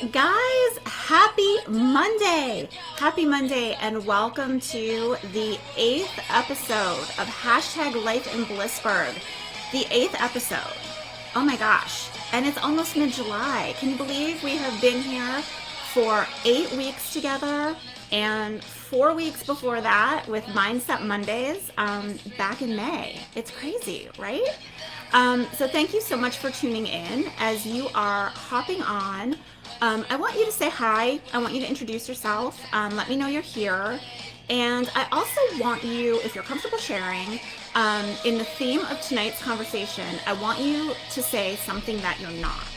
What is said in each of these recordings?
Guys, happy Monday! Happy Monday, and welcome to the 8th episode of Hashtag Life in Blissburg. The 8th episode. Oh my gosh. And it's almost mid July. Can you believe we have been here for 8 weeks together? And 4 weeks before that with Mindset Mondays back in May. It's crazy, right? So thank you so much for tuning in. As you are hopping on, I want you to say hi. I want you to introduce yourself. Let me know you're here. And I also want you, if you're comfortable sharing, in the theme of tonight's conversation, I want you to say something that you're not.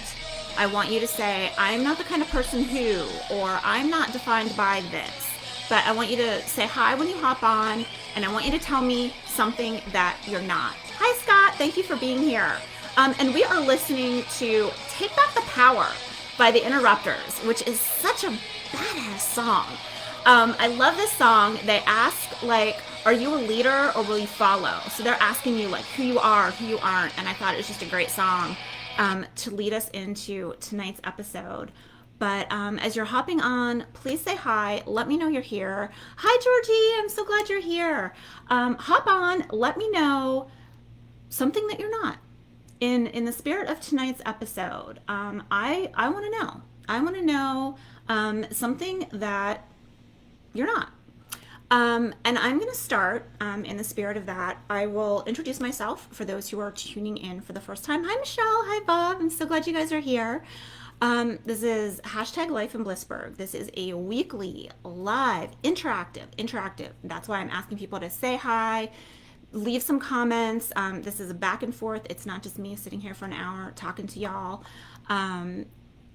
I want you to say, I'm not the kind of person who, or I'm not defined by this. But I want you to say hi when you hop on, and I want you to tell me something that you're not. Hi, Scott. Thank you for being here. And we are listening to Take Back the Power by the Interrupters, which is such a badass song. I love this song. They ask, like, are you a leader or will you follow? So they're asking you, like, who you are, who you aren't. And I thought it was just a great song to lead us into tonight's episode. But as you're hopping on, please say hi. Let me know you're here. Hi, Georgie. I'm so glad you're here. Hop on. Let me know something that you're not. In the spirit of tonight's episode, I want to know. I want to know something that you're not. And I'm going to start in the spirit of that. I will introduce myself for those who are tuning in for the first time. Hi, Michelle. Hi, Bob. I'm so glad you guys are here. This is Hashtag Life in Blissburg. This is a weekly, live, interactive. That's why I'm asking people to say hi, leave some comments. This is a back and forth. It's not just me sitting here for an hour talking to y'all.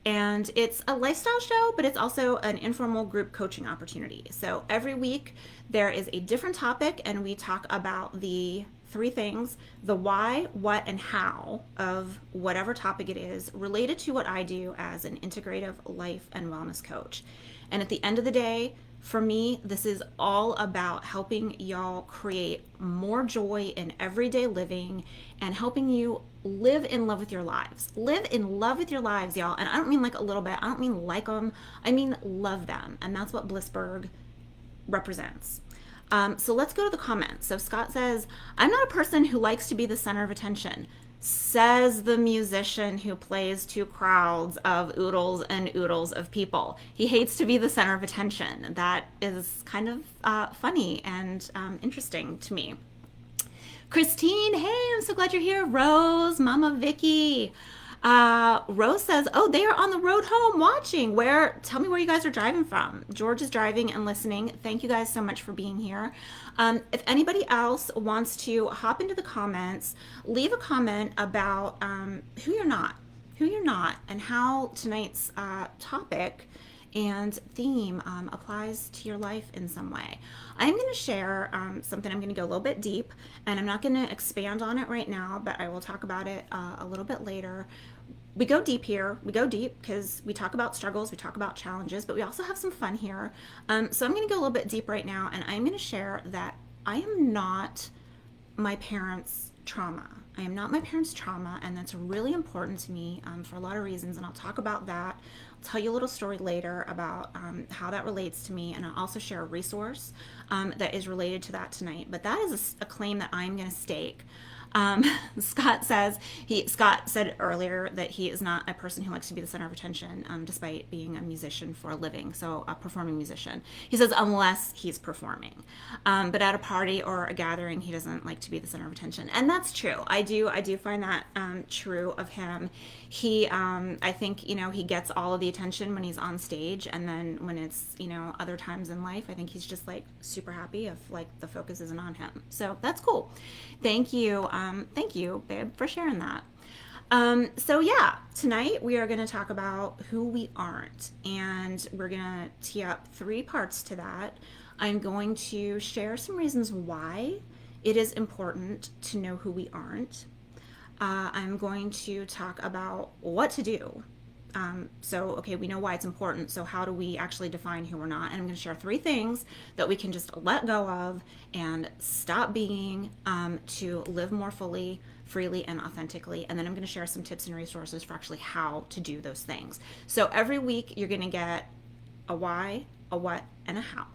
And it's a lifestyle show, but it's also an informal group coaching opportunity. So every week there is a different topic, and we talk about the three things: the why, what, and how of whatever topic it is related to what I do as an integrative life and wellness coach. And at the end of the day, for me, this is all about helping y'all create more joy in everyday living and helping you live in love with your lives. Live in love with your lives, y'all. And I don't mean like a little bit. I don't mean like them. I mean love them. And that's what Blissburg represents. So let's go to the comments. So Scott says, I'm not a person who likes to be the center of attention, says the musician who plays to crowds of oodles and oodles of people. He hates to be the center of attention. That is kind of funny and interesting to me. Christine, hey, I'm so glad you're here. Rose, Mama Vicky. Rose says, oh, they are on the road home watching. Tell me where you guys are driving from. George is driving and listening. Thank you guys so much for being here. If anybody else wants to hop into the comments, leave a comment about who you're not, and how tonight's topic and theme applies to your life in some way. I'm going to share something. I'm going to go a little bit deep, and I'm not going to expand on it right now, but I will talk about it a little bit later. We go deep here. We go deep because we talk about struggles, we talk about challenges, but we also have some fun here. So I'm going to go a little bit deep right now, and I'm going to share that I am not my parents' trauma. I am not my parents' trauma, and that's really important to me for a lot of reasons, and I'll talk about that. I'll tell you a little story later about how that relates to me, and I'll also share a resource that is related to that tonight. But that is a claim that I'm going to stake. Scott said earlier that he is not a person who likes to be the center of attention, despite being a musician for a living, so a performing musician. He says unless he's performing, but at a party or a gathering, he doesn't like to be the center of attention, and that's true. I do find that true of him. I think he gets all of the attention when he's on stage, and then when it's other times in life, I think he's just like super happy if like the focus isn't on him. So that's cool. Thank you, babe, for sharing that. So yeah, tonight we are going to talk about who we aren't, and we're going to tee up three parts to that. I'm going to share some reasons why it is important to know who we aren't. I'm going to talk about what to do. Okay, we know why it's important, so how do we actually define who we're not? And I'm going to share three things that we can just let go of and stop being to live more fully, freely and authentically. And then I'm going to share some tips and resources for actually how to do those things. So every week you're going to get a why, a what, and a how.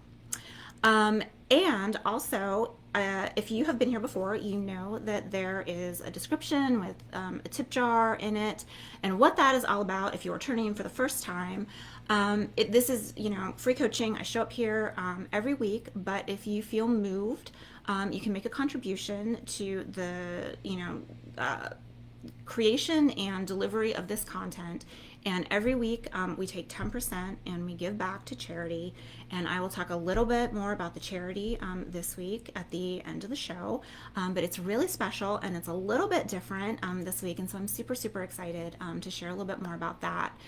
And also, if you have been here before, you know that there is a description with a tip jar in it. And what that is all about, if you are turning in for the first time, this is, free coaching. I show up here every week, but if you feel moved, you can make a contribution to the, creation and delivery of this content. And every week we take 10% and we give back to charity. And I will talk a little bit more about the charity this week at the end of the show. But it's really special and it's a little bit different this week. And so I'm super, super excited to share a little bit more about that.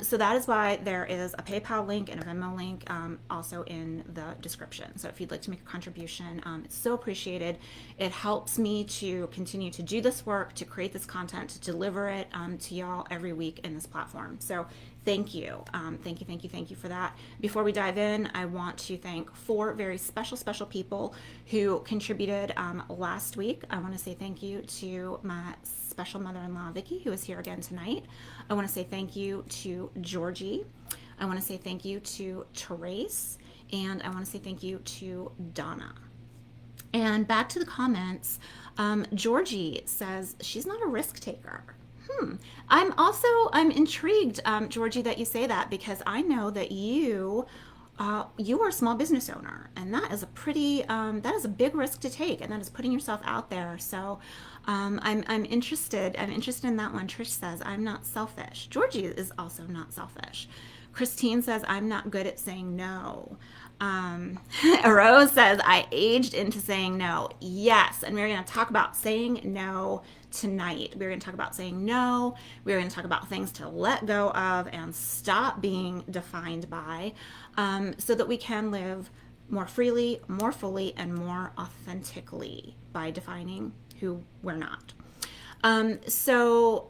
So that is why there is a PayPal link and a Venmo link also in the description. So if you'd like to make a contribution, it's so appreciated. It helps me to continue to do this work, to create this content, to deliver it to y'all every week in this platform. So thank you. Thank you for that. Before we dive in, I want to thank 4 very special people who contributed last week. I want to say thank you to my special mother-in-law, Vicki, who is here again tonight. I want to say thank you to Georgie. I want to say thank you to Therese. And I want to say thank you to Donna. And back to the comments, Georgie says she's not a risk taker. I'm intrigued, Georgie, that you say that, because I know that you are a small business owner, and that is a big risk to take, and that is putting yourself out there. So I'm interested in that one. Trish says I'm not selfish. Georgie is also not selfish. Christine says I'm not good at saying no. Rose says I aged into saying no. Yes, and we're going to talk about saying no tonight. We're going to talk about saying no. We're going to talk about things to let go of and stop being defined by, so that we can live more freely, more fully, and more authentically by defining who we're not. So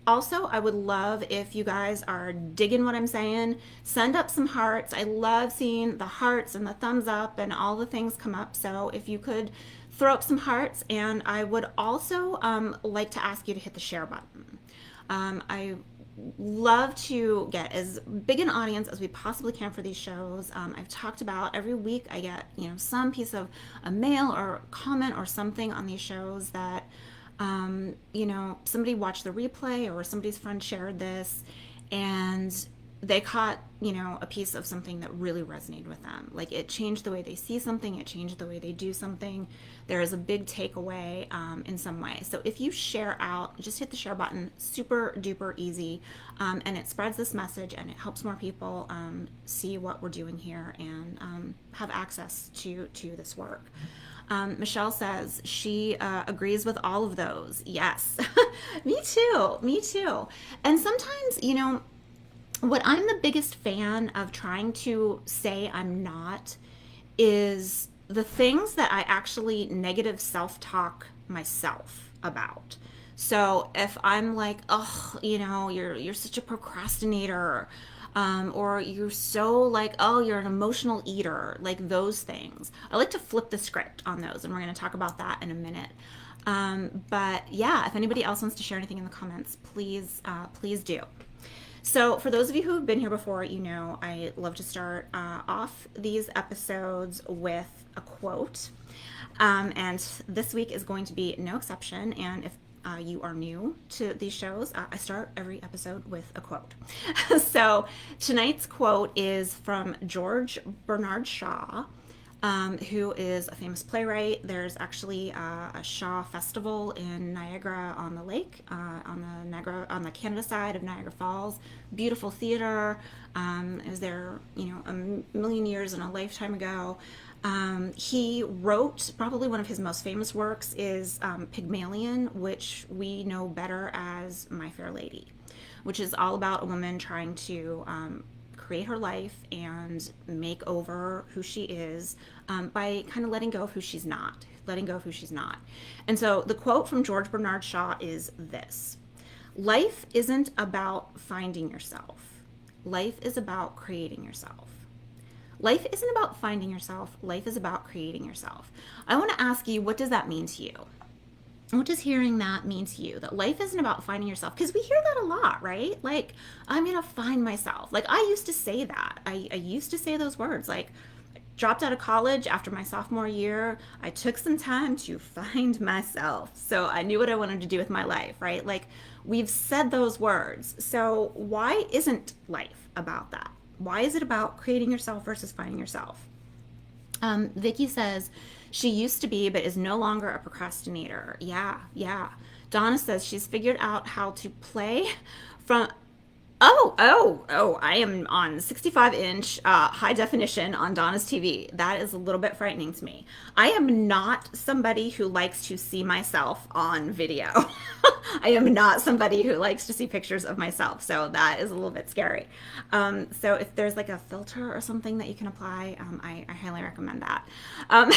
also, I would love if you guys are digging what I'm saying, send up some hearts. I love seeing the hearts and the thumbs up and all the things come up. So if you could throw up some hearts, and I would also like to ask you to hit the share button. I love to get as big an audience as we possibly can for these shows. I've talked about every week I get some piece of a mail or comment or something on these shows that somebody watched the replay or somebody's friend shared this and they caught, a piece of something that really resonated with them. Like it changed the way they see something, it changed the way they do something. There is a big takeaway in some way. So if you share out, just hit the share button, super duper easy. And it spreads this message and it helps more people see what we're doing here and have access to this work. Michelle says she agrees with all of those. Yes, me too. And sometimes, what I'm the biggest fan of trying to say I'm not is the things that I actually negative self-talk myself about. So if I'm like, oh, you're such a procrastinator, or you're so like, oh, you're an emotional eater, like those things. I like to flip the script on those, and we're going to talk about that in a minute. But yeah, if anybody else wants to share anything in the comments, please do. So for those of you who have been here before, I love to start off these episodes with a quote. And this week is going to be no exception. And if you are new to these shows, I start every episode with a quote. So tonight's quote is from George Bernard Shaw, who is a famous playwright. There's actually a Shaw Festival in Niagara on the Lake, on the Canada side of Niagara Falls. Beautiful theater. It was there, a million years and a lifetime ago. He wrote probably one of his most famous works is Pygmalion, which we know better as My Fair Lady, which is all about a woman trying to create her life and make over who she is by kind of letting go of who she's not. And so the quote from George Bernard Shaw is this: life isn't about finding yourself. Life is about creating yourself. Life isn't about finding yourself. Life is about creating yourself. I want to ask you, what does that mean to you? what does hearing that mean to you? That life isn't about finding yourself, because we hear that a lot, right? Like, I'm gonna find myself. Like, I used to say that. I used to say those words. Like, dropped out of college after my sophomore year. I took some time to find myself. So I knew what I wanted to do with my life, right? Like, we've said those words. So why isn't life about that? Why is it about creating yourself versus finding yourself? Vicky says she used to be, but is no longer a procrastinator. Yeah, yeah. Donna says she's figured out how to play from. Oh, I am on 65-inch high definition on Donna's TV. That is a little bit frightening to me. I am not somebody who likes to see myself on video. I am not somebody who likes to see pictures of myself. So that is a little bit scary. So if there's like a filter or something that you can apply, I highly recommend that. Um,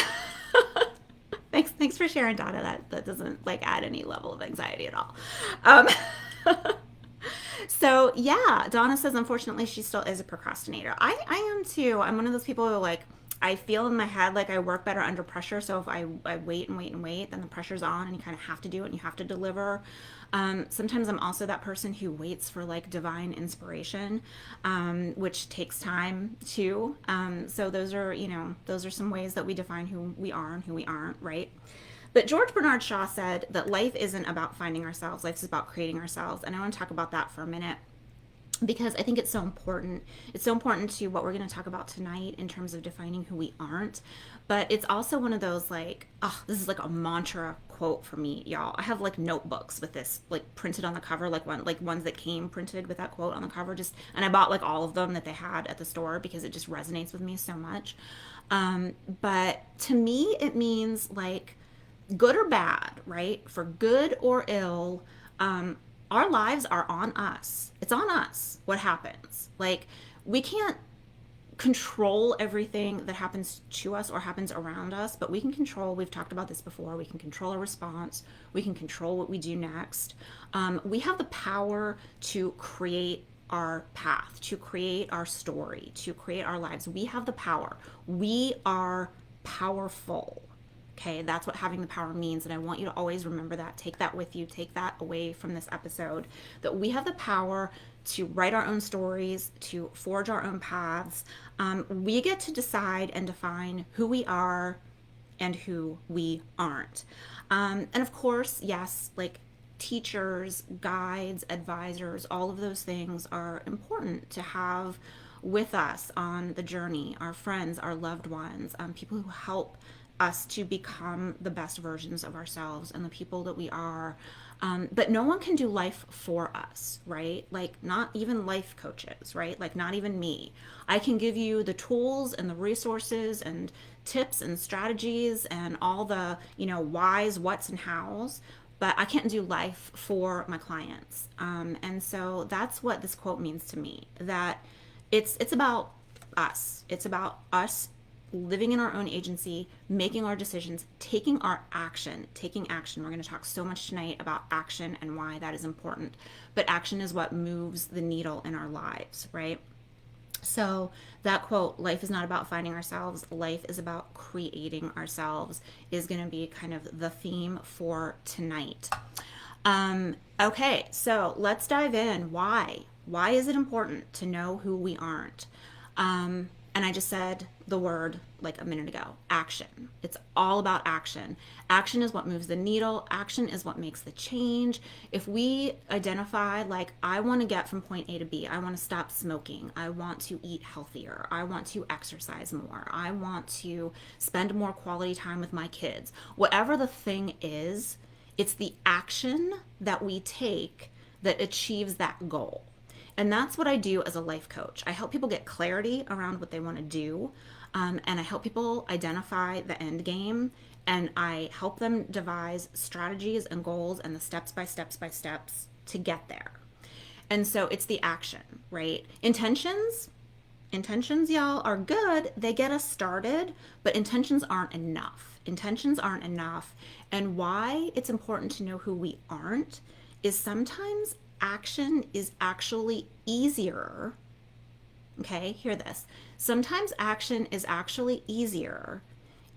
thanks for sharing, Donna. That doesn't like add any level of anxiety at all. Um, So yeah, Donna says unfortunately she still is a procrastinator. I am too. I'm one of those people who like I feel in my head like I work better under pressure. So if I wait and wait and wait, then the pressure's on and you kind of have to do it and you have to deliver. Sometimes I'm also that person who waits for like divine inspiration, which takes time too. So those are, those are some ways that we define who we are and who we aren't, right? But George Bernard Shaw said that life isn't about finding ourselves, life is about creating ourselves. And I want to talk about that for a minute because I think it's so important. It's so important to what we're going to talk about tonight in terms of defining who we aren't. But it's also one of those like, oh, this is like a mantra quote for me, y'all. I have like notebooks with this like printed on the cover, like ones that came printed with that quote on the cover. And I bought like all of them that they had at the store because it just resonates with me so much. But to me, it means like good or bad, right? For good or ill, our lives are on us. It's on us what happens. Like, we can't control everything that happens to us or happens around us, but we can control, we've talked about this before, we can control our response, we can control what we do next. We have the power to create our path, to create our story, to create our lives. We have the power. We are powerful. Okay, that's what having the power means. And I want you to always remember that. Take that with you. Take that away from this episode. That we have the power to write our own stories, to forge our own paths. We get to decide and define who we are and who we aren't. And of course, yes, like teachers, guides, advisors, all of those things are important to have with us on the journey. Our friends, our loved ones, people who help us to become the best versions of ourselves and the people that we are. But no one can do life for us, right? Like, not even life coaches, right? Like, not even me. I can give you the tools and the resources and tips and strategies and all the, whys, whats, and hows, but I can't do life for my clients. And so that's what this quote means to me, that it's about us. It's about us living in our own agency, making our decisions, taking action. We're going to talk so much tonight about action and why that is important. But action is what moves the needle in our lives, right? So that quote, life is not about finding ourselves, life is about creating ourselves, is going to be kind of the theme for tonight. Okay, so let's dive in. Why? Why is it important to know who we aren't? And I just said the word like a minute ago, action. It's all about action. Action is what moves the needle. Action is what makes the change. If we identify like, I want to get from point A to B, I want to stop smoking, I want to eat healthier, I want to exercise more, I want to spend more quality time with my kids, whatever the thing is, it's the action that we take that achieves that goal. And that's what I do as a life coach. I help people get clarity around what they want to do. And I help people identify the end game. And I help them devise strategies and goals and the steps by steps to get there. And so it's the action, right? Intentions, y'all, are good. They get us started, but intentions aren't enough. And why it's important to know who we aren't is sometimes action is actually easier. Okay, hear this. Sometimes action is actually easier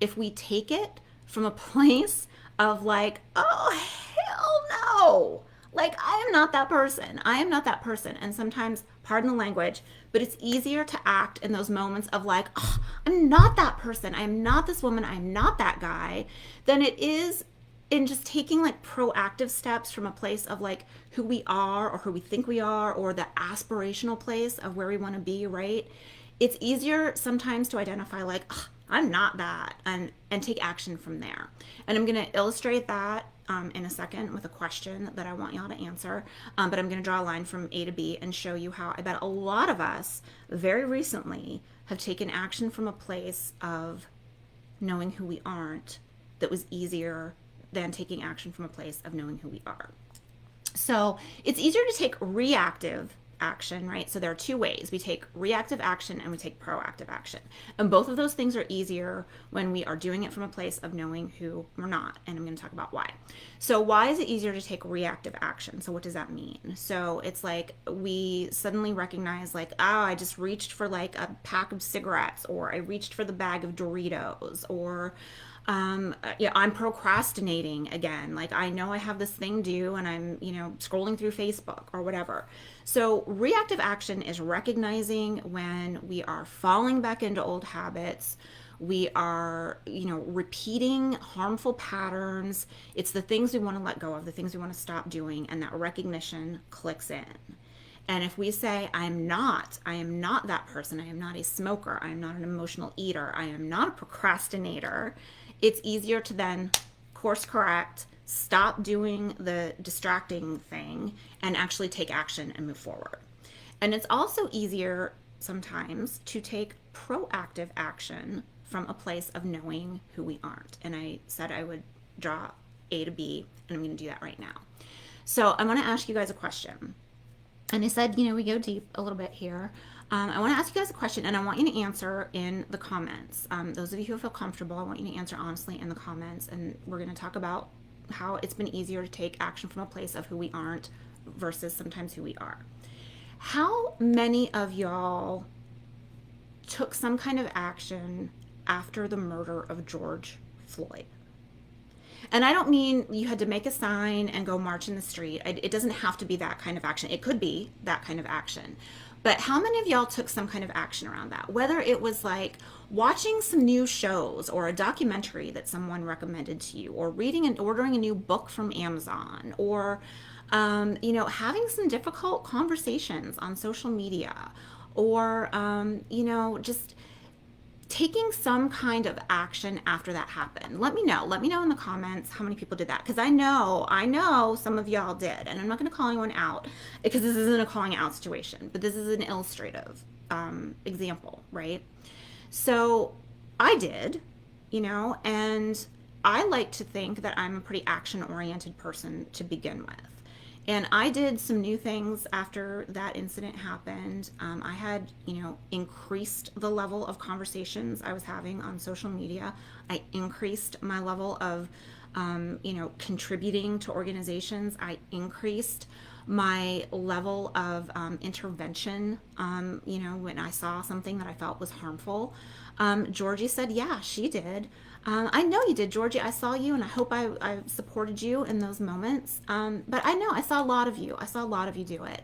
if we take it from a place of like, oh, hell no. Like, I am not that person. I am not that person. And sometimes, pardon the language, but it's easier to act in those moments of like, oh, I'm not that person. I am not this woman. I am not that guy, than it is in just taking like proactive steps from a place of like who we are or who we think we are or the aspirational place of where we want to be, right? It's easier sometimes to identify like, I'm not that, and take action from there. And I'm going to illustrate that in a second with a question that I want y'all to answer. But I'm going to draw a line from A to B and show you how I bet a lot of us very recently have taken action from a place of knowing who we aren't that was easier than taking action from a place of knowing who we are. So it's easier to take reactive action, right? So there are two ways. We take reactive action and we take proactive action. And both of those things are easier when we are doing it from a place of knowing who we're not. And I'm going to talk about why. So why is it easier to take reactive action? So what does that mean? So it's like we suddenly recognize like, oh, I just reached for like a pack of cigarettes, or I reached for the bag of Doritos, or yeah, I'm procrastinating again. Like I know I have this thing due and I'm, scrolling through Facebook or whatever. So reactive action is recognizing when we are falling back into old habits. We are, repeating harmful patterns. It's the things we want to let go of, the things we want to stop doing, and that recognition clicks in. And if we say, I am not that person, I am not a smoker, I am not an emotional eater, I am not a procrastinator, it's easier to then course correct, stop doing the distracting thing, and actually take action and move forward. And it's also easier sometimes to take proactive action from a place of knowing who we aren't. And I said I would draw A to B, and I'm going to do that right now. So I want to ask you guys a question. And I said, we go deep a little bit here. I want to ask you guys a question, and I want you to answer in the comments. Those of you who feel comfortable, I want you to answer honestly in the comments, and we're going to talk about how it's been easier to take action from a place of who we aren't versus sometimes who we are. How many of y'all took some kind of action after the murder of George Floyd? And I don't mean you had to make a sign and go march in the street. It doesn't have to be that kind of action. It could be that kind of action. But how many of y'all took some kind of action around that? Whether it was like watching some new shows or a documentary that someone recommended to you, or reading and ordering a new book from Amazon, or having some difficult conversations on social media, or just taking some kind of action after that happened. Let me know in the comments how many people did that, because I know some of y'all did, and I'm not going to call anyone out because this isn't a calling out situation, but this is an illustrative example, right? So I did, and I like to think that I'm a pretty action oriented person to begin with. And I did some new things after that incident happened. I had, increased the level of conversations I was having on social media. I increased my level of, contributing to organizations. I increased my level of intervention, when I saw something that I felt was harmful. Georgie said, yeah, she did. I know you did, Georgie. I saw you, and I hope I supported you in those moments. But I know I saw a lot of you. I saw a lot of you do it.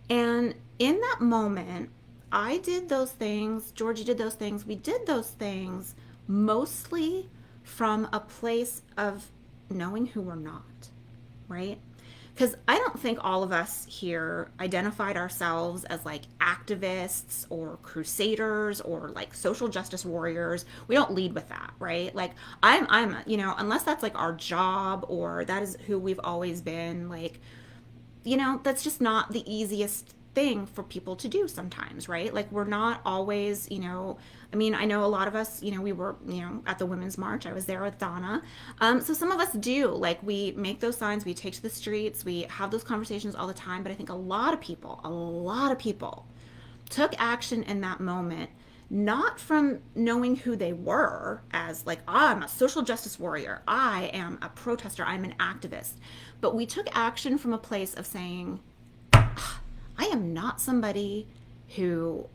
And in that moment, I did those things. Georgie did those things. We did those things mostly from a place of knowing who we're not, right? Because I don't think all of us here identified ourselves as like activists or crusaders or like social justice warriors. We don't lead with that, right? Like I'm unless that's like our job or that is who we've always been, like, that's just not the easiest thing for people to do sometimes, right? Like we're not always, I know a lot of us, we were, at the Women's March. I was there with Donna. So some of us do, like, we make those signs, we take to the streets, we have those conversations all the time. But I think a lot of people took action in that moment, not from knowing who they were as like, I'm a social justice warrior, I am a protester, I'm an activist. But we took action from a place of saying, I am not somebody who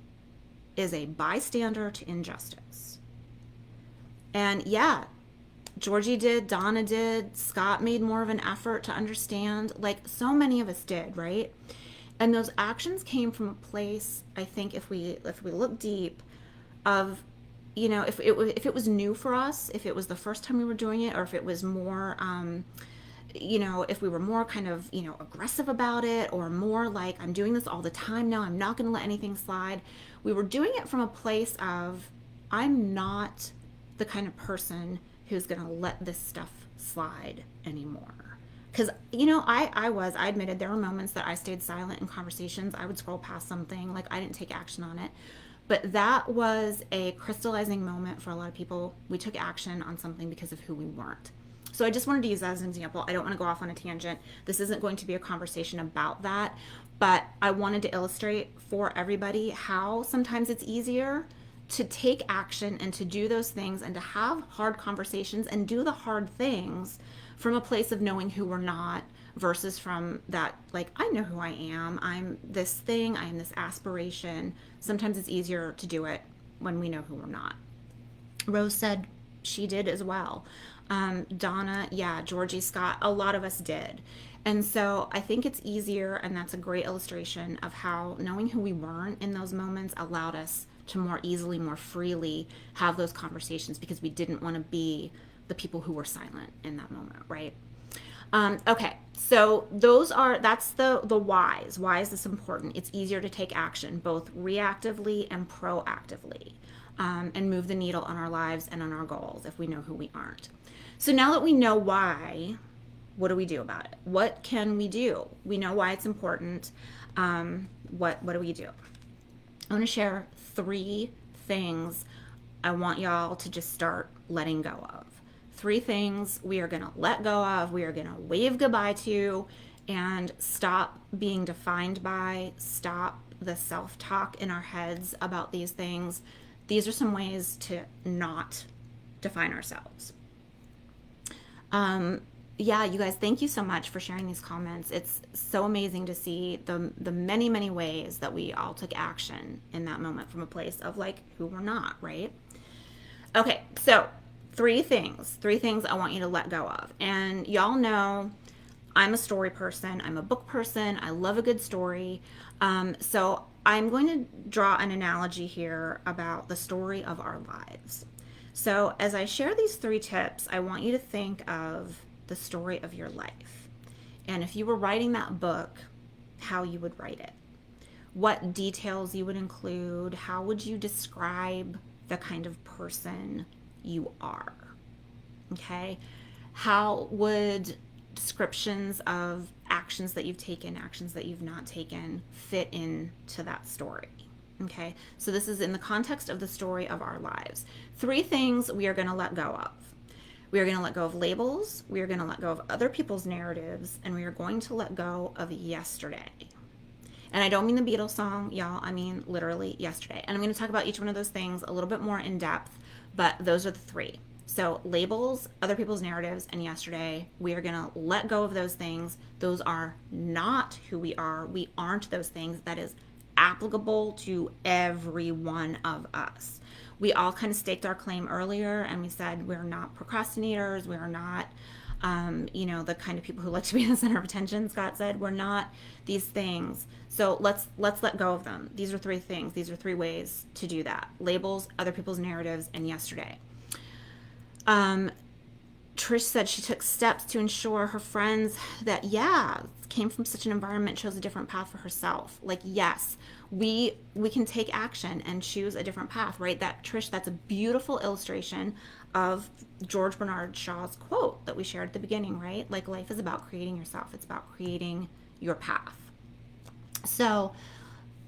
is a bystander to injustice. And yeah, Georgie did, Donna did, Scott made more of an effort to understand, like so many of us did, right? And those actions came from a place, I think, if we look deep, of, if it was new for us, if it was the first time we were doing it, or if it was more, if we were more kind of, aggressive about it, or more like, I'm doing this all the time now, I'm not going to let anything slide. We were doing it from a place of, I'm not the kind of person who's going to let this stuff slide anymore. Because, I admitted there were moments that I stayed silent in conversations. I would scroll past something, like I didn't take action on it. But that was a crystallizing moment for a lot of people. We took action on something because of who we weren't. So I just wanted to use that as an example. I don't want to go off on a tangent. This isn't going to be a conversation about that, but I wanted to illustrate for everybody how sometimes it's easier to take action and to do those things and to have hard conversations and do the hard things from a place of knowing who we're not versus from that, like, I know who I am. I'm this thing. I am this aspiration. Sometimes it's easier to do it when we know who we're not. Rose said she did as well. Donna, yeah, Georgie, Scott, a lot of us did. And so I think it's easier, and that's a great illustration of how knowing who we weren't in those moments allowed us to more easily, more freely have those conversations because we didn't want to be the people who were silent in that moment, right? Okay, so that's the whys. Why is this important? It's easier to take action, both reactively and proactively, and move the needle on our lives and on our goals if we know who we aren't. So now that we know why, what do we do about it? What can we do? We know why it's important. What do we do? I want to share 3 things I want y'all to just start letting go of. 3 things we are going to let go of, we are going to wave goodbye to, and stop being defined by, stop the self-talk in our heads about these things. These are some ways to not define ourselves. Yeah, you guys, thank you so much for sharing these comments. It's so amazing to see the many, many ways that we all took action in that moment from a place of like who we're not, right? Okay, so 3 things I want you to let go of. And y'all know I'm a story person, I'm a book person, I love a good story. So I'm going to draw an analogy here about the story of our lives. So as I share these 3 tips, I want you to think of the story of your life. And if you were writing that book, how you would write it. What details you would include, how would you describe the kind of person you are? Okay? How would descriptions of actions that you've taken, actions that you've not taken fit into that story? Okay? So this is in the context of the story of our lives. 3 things we are going to let go of. We are going to let go of labels, we are going to let go of other people's narratives, and we are going to let go of yesterday. And I don't mean the Beatles song, y'all. I mean literally yesterday. And I'm going to talk about each one of those things a little bit more in depth, but those are the 3. So labels, other people's narratives, and yesterday. We are going to let go of those things. Those are not who we are. We aren't those things. That is applicable to every one of us. We all kind of staked our claim earlier, and we said we're not procrastinators. We're not, the kind of people who like to be in the center of attention. Scott said we're not these things. So let's let go of them. These are 3 things. These are 3 ways to do that: labels, other people's narratives, and yesterday. Trish said she took steps to ensure her friends that, came from such an environment, chose a different path for herself. Like, yes, we can take action and choose a different path, right? That, Trish, that's a beautiful illustration of George Bernard Shaw's quote that we shared at the beginning, right? Like, life is about creating yourself. It's about creating your path. So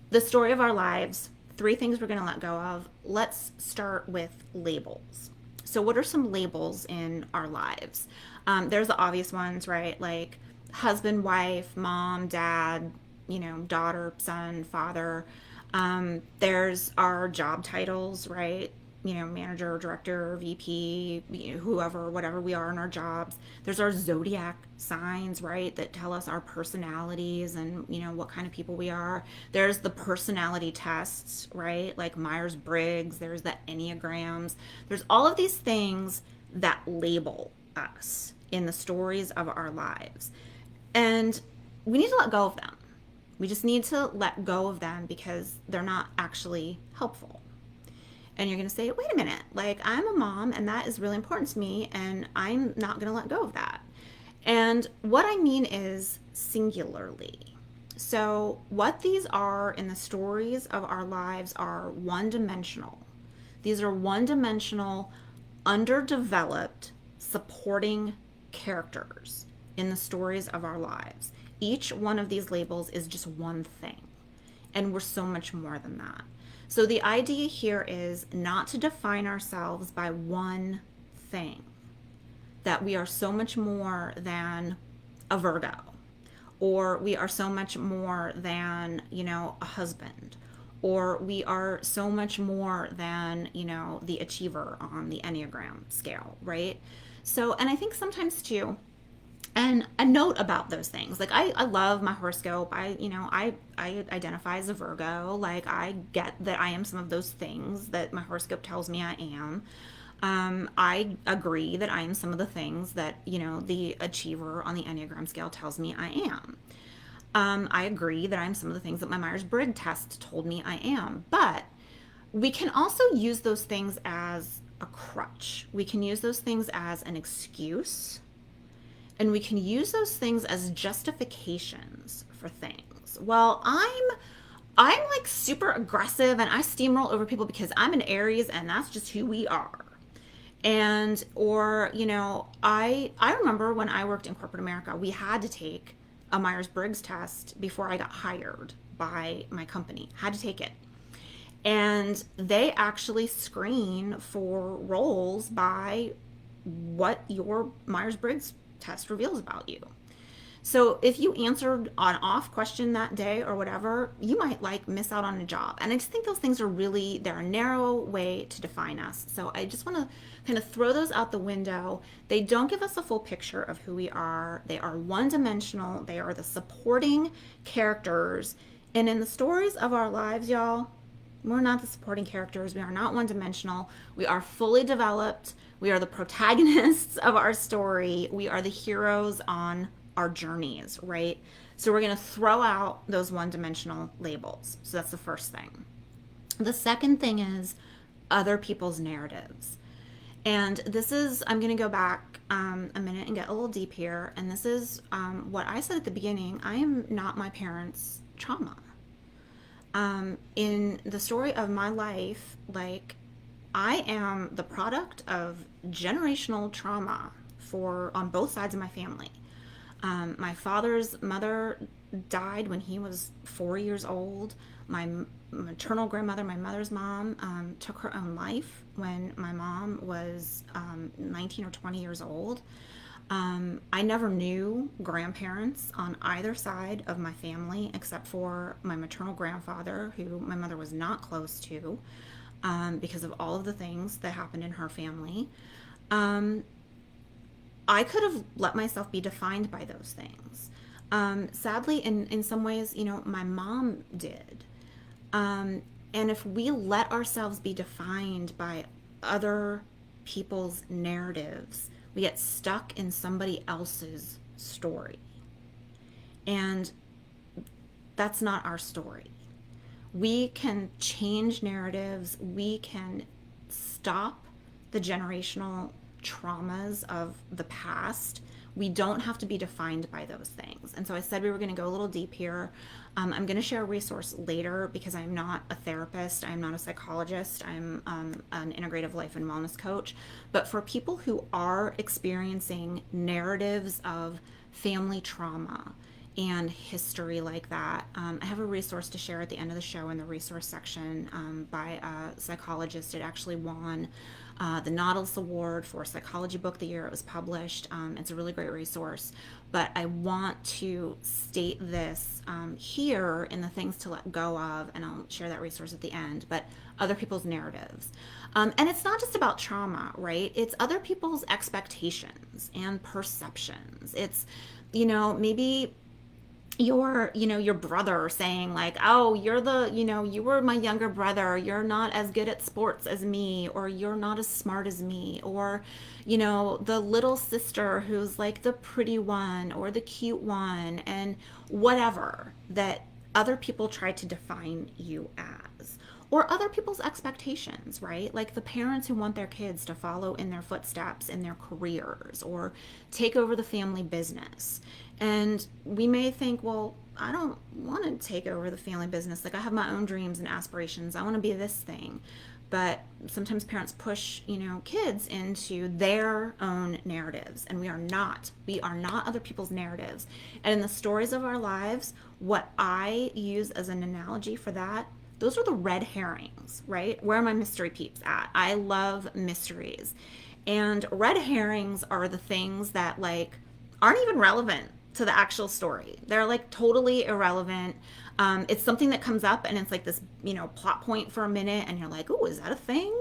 the story of our lives, 3 things we're going to let go of. Let's start with labels. So what are some labels in our lives? There's the obvious ones, right? Like husband, wife, mom, dad, daughter, son, father. There's our job titles, right? Manager, director, VP, whoever, whatever we are in our jobs. There's our zodiac signs, right? That tell us our personalities and, what kind of people we are. There's the personality tests, right? Like Myers-Briggs. There's the Enneagrams. There's all of these things that label us in the stories of our lives. And we need to let go of them. We just need to let go of them because they're not actually helpful. And you're going to say, wait a minute, like I'm a mom and that is really important to me and I'm not going to let go of that. And what I mean is singularly. So, what these are in the stories of our lives are one dimensional. These are one dimensional, underdeveloped, supporting characters in the stories of our lives. Each one of these labels is just one thing, and we're so much more than that. So, the idea here is not to define ourselves by one thing, that we are so much more than a Virgo, or we are so much more than, a husband, or we are so much more than, the achiever on the Enneagram scale, right? So, and I think sometimes too, and a note about those things, like I love my horoscope. I identify as a Virgo. Like I get that I am some of those things that my horoscope tells me I am. I agree that I am some of the things that, the achiever on the Enneagram scale tells me I am. I agree that I'm some of the things that my Myers-Briggs test told me I am. But we can also use those things as a crutch. We can use those things as an excuse. And we can use those things as justifications for things. Well, I'm like super aggressive and I steamroll over people because I'm an Aries and that's just who we are. And or I remember when I worked in corporate America, we had to take a Myers-Briggs test before I got hired by my company. Had to take it. And they actually screen for roles by what your Myers-Briggs test reveals about you. So if you answered an off question that day or whatever, you might like miss out on a job. And I just think those things are really, they're a narrow way to define us. So I just want to kind of throw those out the window. They don't give us a full picture of who we are. They are one dimensional. They are the supporting characters. And in the stories of our lives, y'all, we're not the supporting characters. We are not one dimensional. We are fully developed. We are the protagonists of our story. We are the heroes on our journeys, right? So we're going to throw out those one dimensional labels. So that's the first thing. The second thing is other people's narratives. And this is, I'm going to go back a minute and get a little deep here. And this is what I said at the beginning. I am not my parents' trauma. In the story of my life, like I am the product of generational trauma on both sides of my family. My father's mother died when he was 4 years old. My maternal grandmother, my mother's mom, took her own life when my mom was 19 or 20 years old. I never knew grandparents on either side of my family except for my maternal grandfather, who my mother was not close to because of all of the things that happened in her family. I could have let myself be defined by those things. Sadly, in some ways, my mom did. And if we let ourselves be defined by other people's narratives, we get stuck in somebody else's story. And that's not our story. We can change narratives. We can stop the generational traumas of the past. We don't have to be defined by those things. And so I said we were going to go a little deep here. I'm going to share a resource later because I'm not a therapist. I'm not a psychologist. I'm an integrative life and wellness coach. But for people who are experiencing narratives of family trauma and history like that, I have a resource to share at the end of the show in the resource section by a psychologist. It actually won the Nautilus Award for Psychology Book the year it was published. It's a really great resource. But I want to state this here in the things to let go of, and I'll share that resource at the end, but other people's narratives. And it's not just about trauma, right? It's other people's expectations and perceptions. It's, maybe your brother saying like, oh, you're the, you were my younger brother, you're not as good at sports as me, or you're not as smart as me, or the little sister who's like the pretty one or the cute one, and whatever that other people try to define you as, or other people's expectations, right? Like the parents who want their kids to follow in their footsteps in their careers or take over the family business. And we may think, well, I don't want to take over the family business. Like I have my own dreams and aspirations. I want to be this thing. But sometimes parents push, kids into their own narratives, and we are not other people's narratives. And in the stories of our lives, what I use as an analogy for that, those are the red herrings, right? Where are my mystery peeps at? I love mysteries. And red herrings are the things that like aren't even relevant to the actual story. They're like totally irrelevant. It's something that comes up and it's like this, plot point for a minute, and you're like, oh, is that a thing?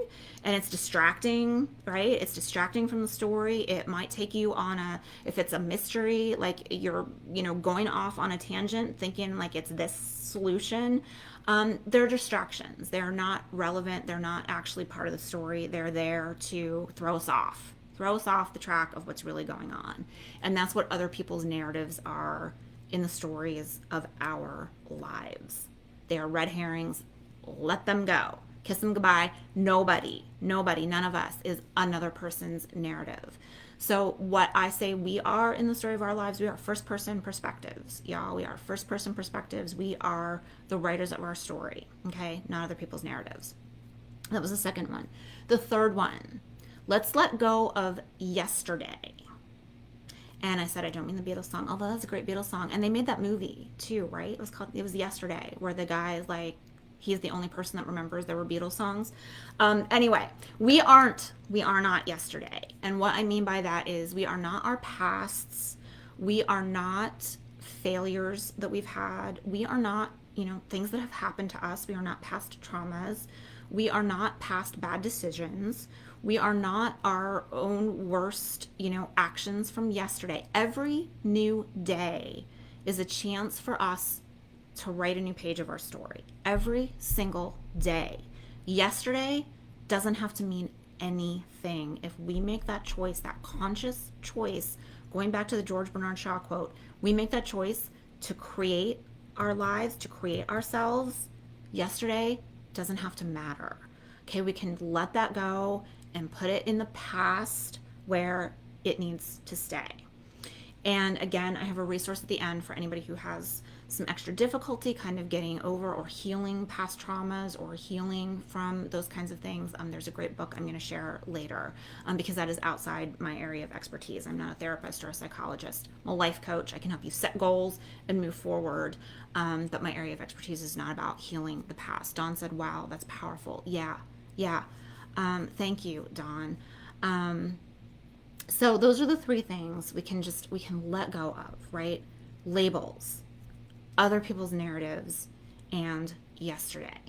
And it's distracting, right? It's distracting from the story. It might take you on if it's a mystery, like you're, going off on a tangent thinking like it's this solution. They're distractions. They're not relevant. They're not actually part of the story. They're there to throw us off the track of what's really going on. And that's what other people's narratives are in the stories of our lives. They are red herrings. Let them go. Kiss them goodbye. Nobody, none of us is another person's narrative. So what I say we are in the story of our lives, we are first person perspectives, y'all. We are first person perspectives. We are the writers of our story, okay? Not other people's narratives. That was the second one. The third one, let's let go of yesterday. And I said, I don't mean the Beatles song, although that's a great Beatles song. And they made that movie too, right? It was Yesterday, where the guy is like, he's the only person that remembers there were Beatles songs. Anyway, we are not yesterday. And what I mean by that is we are not our pasts. We are not failures that we've had. We are not, things that have happened to us. We are not past traumas. We are not past bad decisions. We are not our own worst, actions from yesterday. Every new day is a chance for us to write a new page of our story. Every single day. Yesterday doesn't have to mean anything. If we make that choice, that conscious choice, going back to the George Bernard Shaw quote, we make that choice to create our lives, to create ourselves, yesterday doesn't have to matter. Okay, we can let that go and put it in the past where it needs to stay. And again, I have a resource at the end for anybody who has some extra difficulty kind of getting over or healing past traumas or healing from those kinds of things. There's a great book I'm going to share later because that is outside my area of expertise. I'm not a therapist or a psychologist. I'm a life coach. I can help you set goals and move forward. But my area of expertise is not about healing the past. Dawn said, wow, that's powerful. Yeah. Thank you, Dawn. So those are the three things we can let go of, right? Labels, other people's narratives, and yesterday.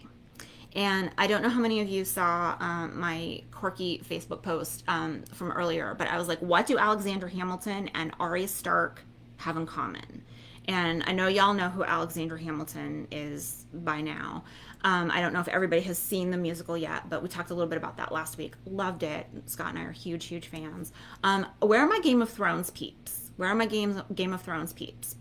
And I don't know how many of you saw my quirky Facebook post from earlier, but I was like, what do Alexander Hamilton and Arya Stark have in common? And I know y'all know who Alexander Hamilton is by now. I don't know if everybody has seen the musical yet, but we talked a little bit about that last week. Loved it. Scott and I are huge fans. Where are my Game of Thrones peeps? Game of Thrones peeps?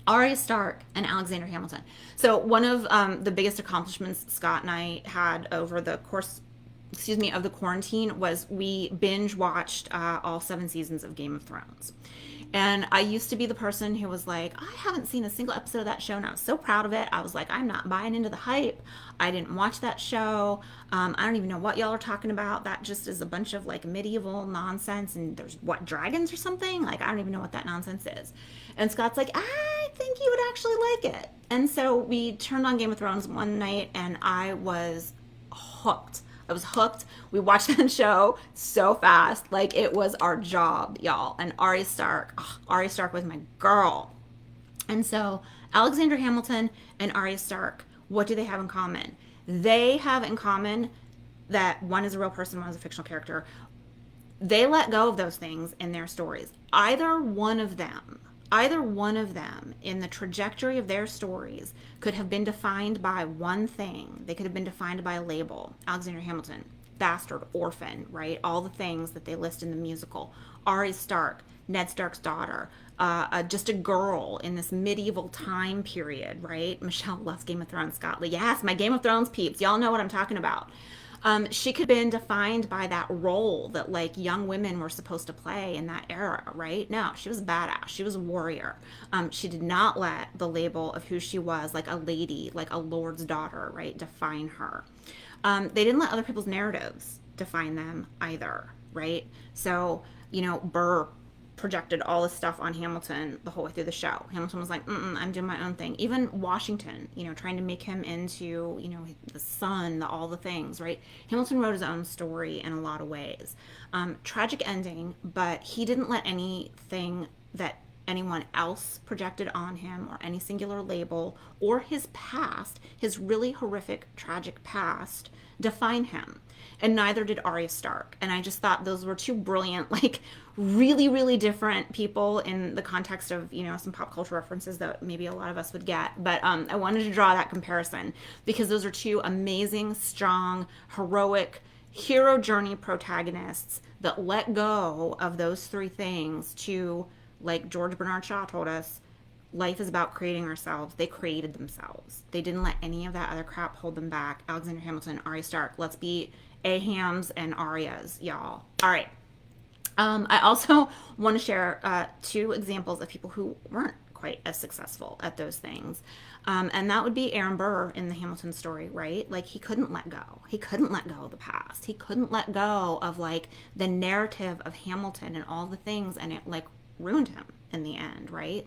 Arya Stark and Alexander Hamilton. So one of the biggest accomplishments Scott and I had over the course, of the quarantine was we binge watched all 7 seasons of Game of Thrones. And I used to be the person who was like, I haven't seen a single episode of that show, and I was so proud of it. I was like, I'm not buying into the hype. I didn't watch that show. I don't even know what y'all are talking about. That just is a bunch of like medieval nonsense, and there's dragons or something? Like, I don't even know what that nonsense is. And Scott's like, I think you would actually like it. And so we turned on Game of Thrones one night, and I was hooked. We watched that show so fast. Like, it was our job, y'all. And Arya Stark was my girl. And so Alexander Hamilton and Arya Stark, what do they have in common? They have in common that one is a real person, one is a fictional character. They let go of those things in their stories. Either one of them Either one of them in the trajectory of their stories could have been defined by one thing. They could have been defined by a label. Alexander Hamilton, bastard, orphan, right? All the things that they list in the musical. Arya Stark, Ned Stark's daughter, just a girl in this medieval time period, right? Michelle loves Game of Thrones, Scott Lee. Yes, my Game of Thrones peeps. Y'all know what I'm talking about. She could have been defined by that role that like young women were supposed to play in that era, right? No, she was a badass. She was a warrior. She did not let the label of who she was, like a lady, like a lord's daughter, right, define her. They didn't let other people's narratives define them either, right? So, Burr projected all this stuff on Hamilton the whole way through the show. Hamilton was like, I'm doing my own thing. Even Washington, trying to make him into, the sun, all the things, right? Hamilton wrote his own story in a lot of ways. Tragic ending, but he didn't let anything that anyone else projected on him or any singular label or his past, his really horrific, tragic past, define him. And neither did Arya Stark. And I just thought those were two brilliant, like really, really different people in the context of, some pop culture references that maybe a lot of us would get. But I wanted to draw that comparison because those are two amazing, strong, heroic, hero journey protagonists that let go of those three things to, like George Bernard Shaw told us, life is about creating ourselves. They created themselves. They didn't let any of that other crap hold them back. Alexander Hamilton, Arya Stark. Let's be Ahams and Aryas, y'all. All right. I also want to share two examples of people who weren't quite as successful at those things. And that would be Aaron Burr in the Hamilton story, right? Like he couldn't let go. He couldn't let go of the past. He couldn't let go of like the narrative of Hamilton and all the things, and it like ruined him in the end, right?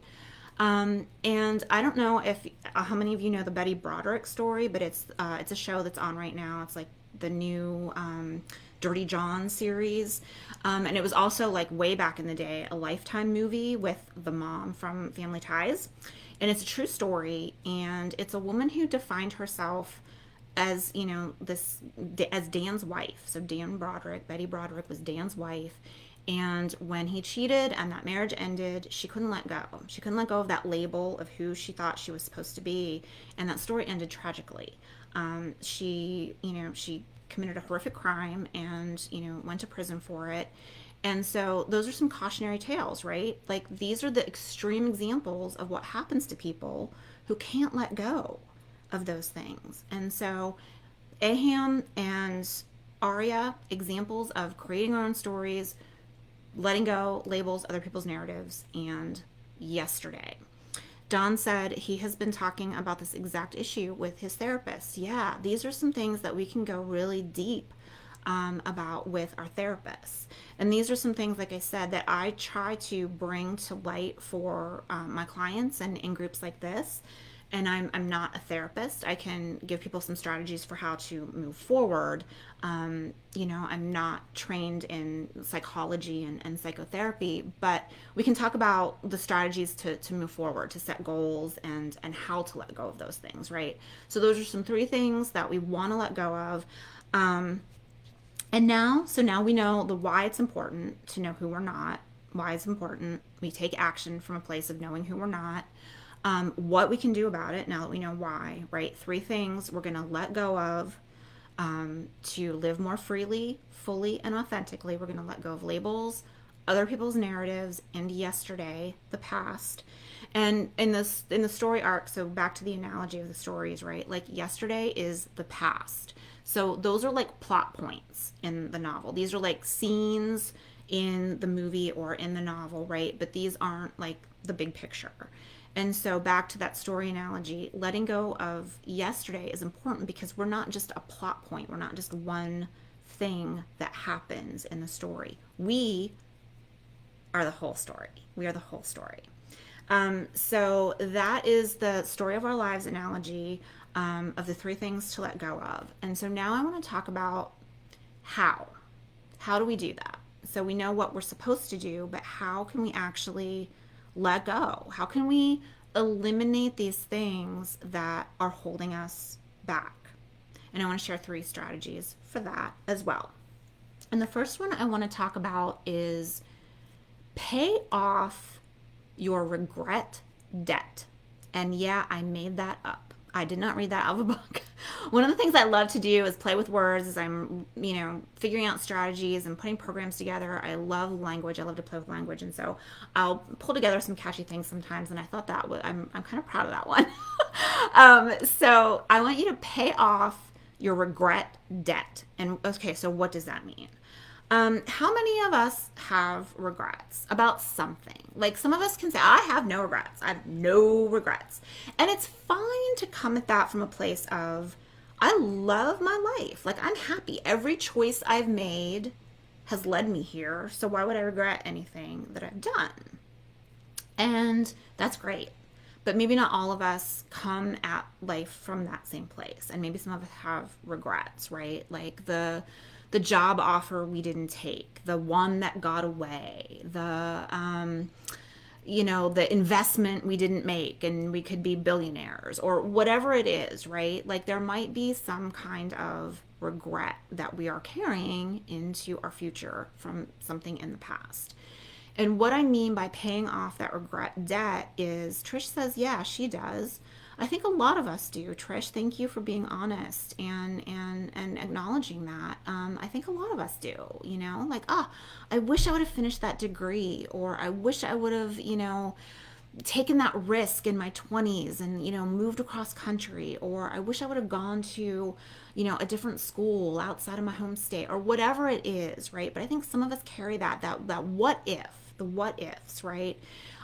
And I don't know if how many of you know the Betty Broderick story, but it's a show that's on right now. It's like the new Dirty John series, and it was also like way back in the day a Lifetime movie with the mom from Family Ties, and it's a true story, and it's a woman who defined herself as this as Dan's wife. So Dan Broderick, Betty Broderick was Dan's wife, and when he cheated and that marriage ended, she couldn't let go. She couldn't let go of that label of who she thought she was supposed to be, and that story ended tragically. She committed a horrific crime and went to prison for it. And so those are some cautionary tales, right? Like these are the extreme examples of what happens to people who can't let go of those things. And so Aham and Arya, examples of creating our own stories, letting go labels, other people's narratives, and yesterday. Don said he has been talking about this exact issue with his therapist. Yeah, these are some things that we can go really deep about with our therapists. And these are some things, like I said, that I try to bring to light for my clients and in groups like this. And I'm not a therapist. I can give people some strategies for how to move forward. I'm not trained in psychology and psychotherapy, but we can talk about the strategies to move forward, to set goals and how to let go of those things, right? So those are some three things that we want to let go of. Now we know the why it's important to know who we're not, why it's important. We take action from a place of knowing who we're not. What we can do about it now that we know why, right? Three things we're going to let go of to live more freely, fully, and authentically. We're going to let go of labels, other people's narratives, and yesterday, the past. And in the story arc, so back to the analogy of the stories, right? Like yesterday is the past. So those are like plot points in the novel. These are like scenes in the movie or in the novel, right? But these aren't like the big picture. And so back to that story analogy, letting go of yesterday is important because we're not just a plot point. We're not just one thing that happens in the story. We are the whole story. We are the whole story. So that is the story of our lives analogy of the three things to let go of. And so now I want to talk about how. How do we do that? So we know what we're supposed to do, but how can we actually let go? How can we eliminate these things that are holding us back? And I want to share three strategies for that as well. And the first one I want to talk about is pay off your regret debt. And yeah, I made that up. I did not read that out of a book. One of the things I love to do is play with words as I'm, figuring out strategies and putting programs together. I love language. I love to play with language. And so I'll pull together some catchy things sometimes. And I thought I'm kind of proud of that one. So I want you to pay off your regret debt. And okay, so what does that mean? How many of us have regrets about something? Like some of us can say, I have no regrets. I have no regrets. And it's fine to come at that from a place of, I love my life. Like I'm happy. Every choice I've made has led me here. So why would I regret anything that I've done? And that's great. But maybe not all of us come at life from that same place. And maybe some of us have regrets, right? Like the job offer we didn't take, the one that got away, the investment we didn't make and we could be billionaires or whatever it is, right? Like there might be some kind of regret that we are carrying into our future from something in the past. And what I mean by paying off that regret debt is Trish says, yeah, she does. I think a lot of us do. Trish, thank you for being honest and acknowledging that. I think a lot of us do, like, I wish I would have finished that degree, or I wish I would have, taken that risk in my 20s and, moved across country, or I wish I would have gone to, a different school outside of my home state, or whatever it is, right? But I think some of us carry that what if, the what ifs, right?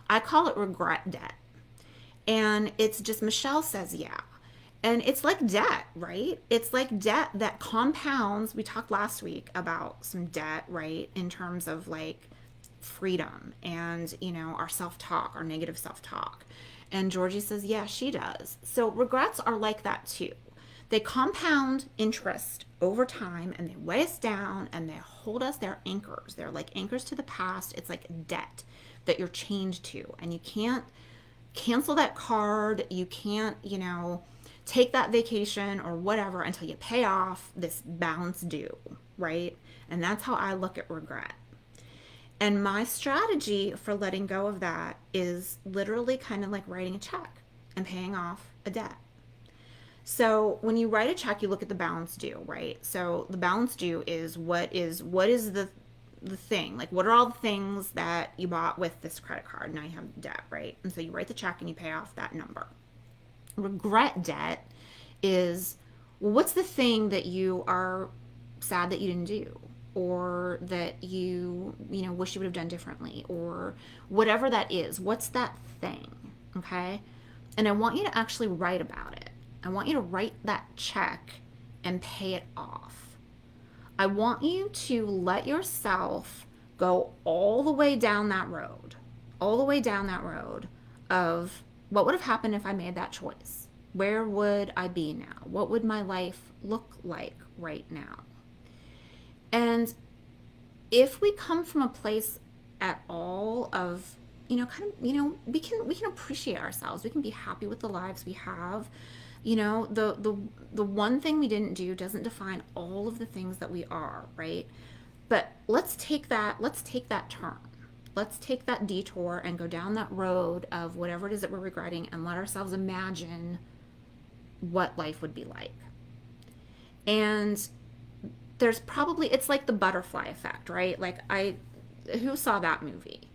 I call it regret debt. And it's just Michelle says, yeah. And it's like debt, right? It's like debt that compounds. We talked last week about some debt, right? In terms of like freedom and, our self-talk, our negative self-talk. And Georgie says, yeah, she does. So regrets are like that too. They compound interest over time and they weigh us down and they hold us. They're anchors. They're like anchors to the past. It's like debt that you're chained to. And you can't cancel that card. You can't, take that vacation or whatever until you pay off this balance due, right? And that's how I look at regret. And my strategy for letting go of that is literally kind of like writing a check and paying off a debt. So when you write a check, you look at the balance due, right? So the balance due is what is the thing, like what are all the things that you bought with this credit card. Now you have debt, right? And so you write the check and you pay off that number. Regret debt is, well, what's the thing that you are sad that you didn't do, or that you wish you would have done differently, or whatever that is? What's that thing? Okay. And I want you to actually write about it. I want you to write that check and pay it off. I want you to let yourself go all the way down that road, of what would have happened if I made that choice? Where would I be now? What would my life look like right now? And if we come from a place at all of, we can appreciate ourselves. We can be happy with the lives we have. The one thing we didn't do doesn't define all of the things that we are, right? But let's take that turn. Let's take that detour and go down that road of whatever it is that we're regretting and let ourselves imagine what life would be like. And it's like the butterfly effect, right? Like who saw that movie?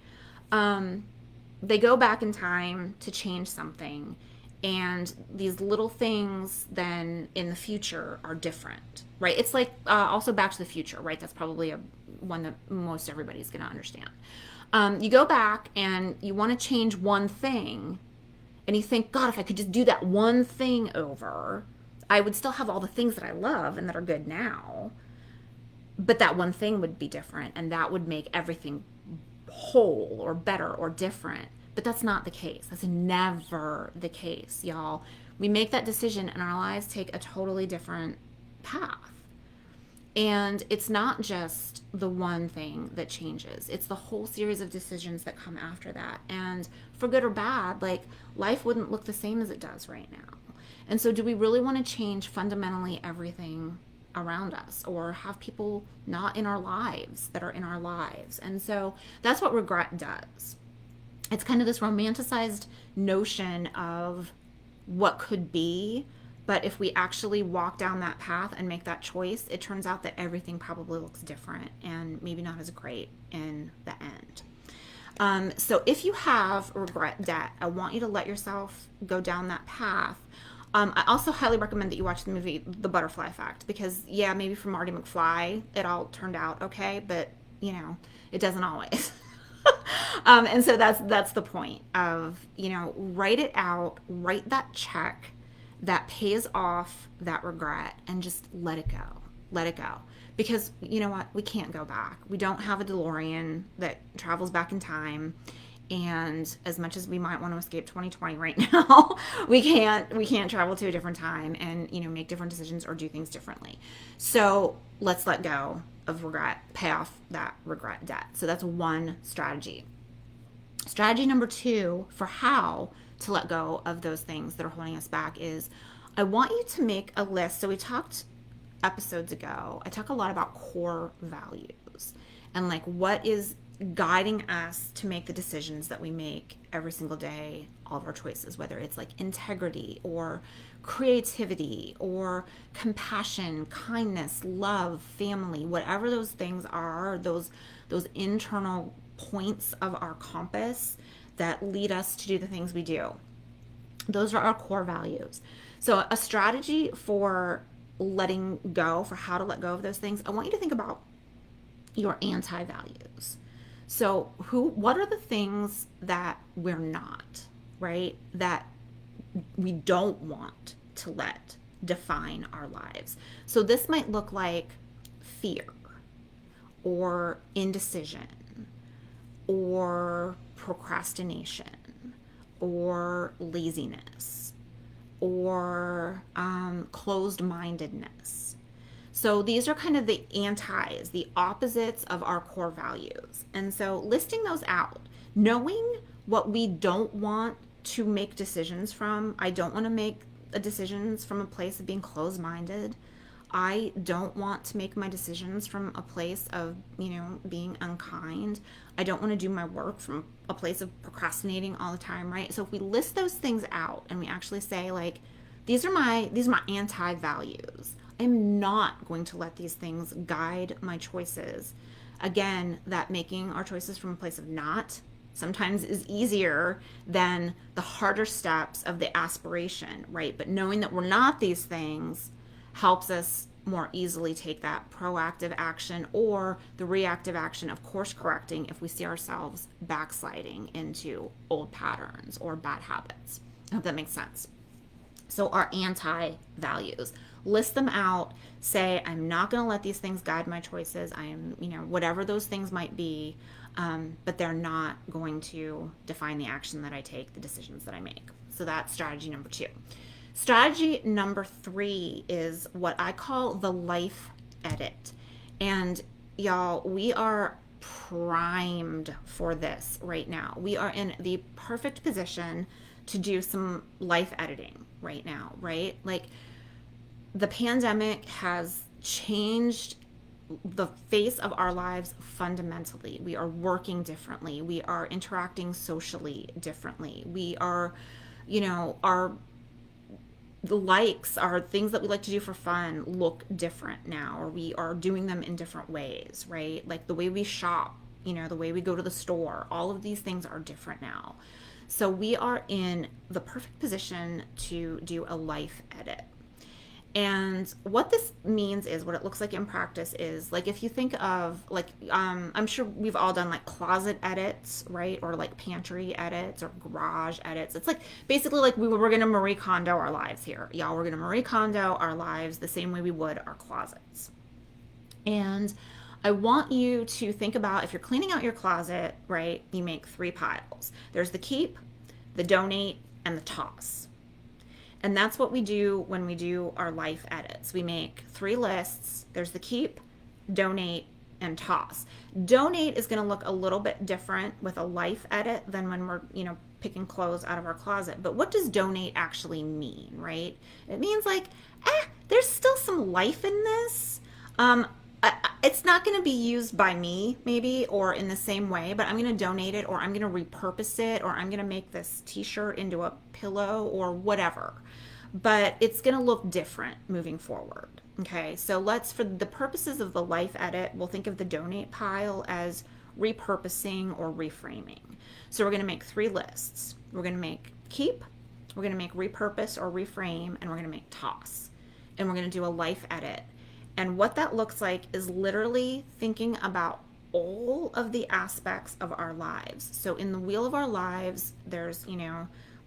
They go back in time to change something, and these little things then in the future are different, right? It's like also Back to the Future, right? That's probably one that most everybody's going to understand. You go back and you want to change one thing, and you think, God, if I could just do that one thing over, I would still have all the things that I love and that are good now, but that one thing would be different, and that would make everything whole or better or different. But that's not the case. That's never the case, y'all. We make that decision and our lives take a totally different path. And it's not just the one thing that changes. It's the whole series of decisions that come after that. And for good or bad, like life wouldn't look the same as it does right now. And so do we really want to change fundamentally everything around us, or have people not in our lives that are in our lives? And so that's what regret does. It's kind of this romanticized notion of what could be. But if we actually walk down that path and make that choice, it turns out that everything probably looks different and maybe not as great in the end. So if you have regret debt, I want you to let yourself go down that path. I also highly recommend that you watch the movie The Butterfly Effect because, yeah, maybe for Marty McFly, it all turned out okay, but, it doesn't always. And so that's the point of, write it out, write that check that pays off that regret and just let it go. Let it go. Because you know what? We can't go back. We don't have a DeLorean that travels back in time. And as much as we might want to escape 2020 right now, we can't travel to a different time and make different decisions or do things differently. So let's let go of regret, pay off that regret debt. So that's one strategy. Strategy number two for how to let go of those things that are holding us back is I want you to make a list. So we talked episodes ago, I talk a lot about core values and like what is guiding us to make the decisions that we make every single day, all of our choices, whether it's like integrity or creativity or compassion, kindness, love, family, whatever those things are, those internal points of our compass that lead us to do the things we do. Those are our core values. So a strategy for letting go, for how to let go of those things, I want you to think about your anti-values. So what are the things that we're not, right? That we don't want to let define our lives. So this might look like fear or indecision or procrastination or laziness or closed-mindedness. So these are kind of the antis, the opposites of our core values. And so listing those out, knowing what we don't want to make decisions from. I don't want to make decisions from a place of being closed-minded. I don't want to make my decisions from a place of, being unkind. I don't want to do my work from a place of procrastinating all the time, right? So if we list those things out and we actually say like, these are my anti-values. I'm not going to let these things guide my choices. Again, that making our choices from a place of not sometimes is easier than the harder steps of the aspiration, right? But knowing that we're not these things helps us more easily take that proactive action or the reactive action of course correcting if we see ourselves backsliding into old patterns or bad habits. I hope that makes sense. So our anti-values, list them out, say, I'm not going to let these things guide my choices. I am, whatever those things might be, but they're not going to define the action that I take, the decisions that I make. So that's strategy number two. Strategy number three is what I call the life edit. And y'all, we are primed for this right now. We are in the perfect position to do some life editing right now, right? Like the pandemic has changed the face of our lives fundamentally. We are working differently. We are interacting socially differently. We are, our the likes are things that we like to do for fun look different now, or we are doing them in different ways, right? Like the way we shop, the way we go to the store, all of these things are different now. So we are in the perfect position to do a life edit. And what this means is what it looks like in practice is like if you think of like I'm sure we've all done like closet edits, right? Or like pantry edits or garage edits. It's like basically like we're going to Marie Kondo our lives here. Y'all, we're going to Marie Kondo our lives the same way we would our closets. And I want you to think about if you're cleaning out your closet, right? You make three piles. There's the keep, the donate, and the toss. And that's what we do when we do our life edits. We make three lists. There's the keep, donate, and toss. Donate is going to look a little bit different with a life edit than when we're, picking clothes out of our closet. But what does donate actually mean, right? It means like, there's still some life in this. It's not going to be used by me, maybe, or in the same way, but I'm going to donate it, or I'm going to repurpose it, or I'm going to make this t-shirt into a pillow or whatever. But it's going to look different moving forward. Okay, so let's, for the purposes of the life edit, we'll think of the donate pile as repurposing or reframing. So we're going to make 3 lists. We're going to make keep, we're going to make repurpose or reframe, and we're going to make toss. And we're going to do a life edit. And what that looks like is literally thinking about all of the aspects of our lives. So in the wheel of our lives, there's,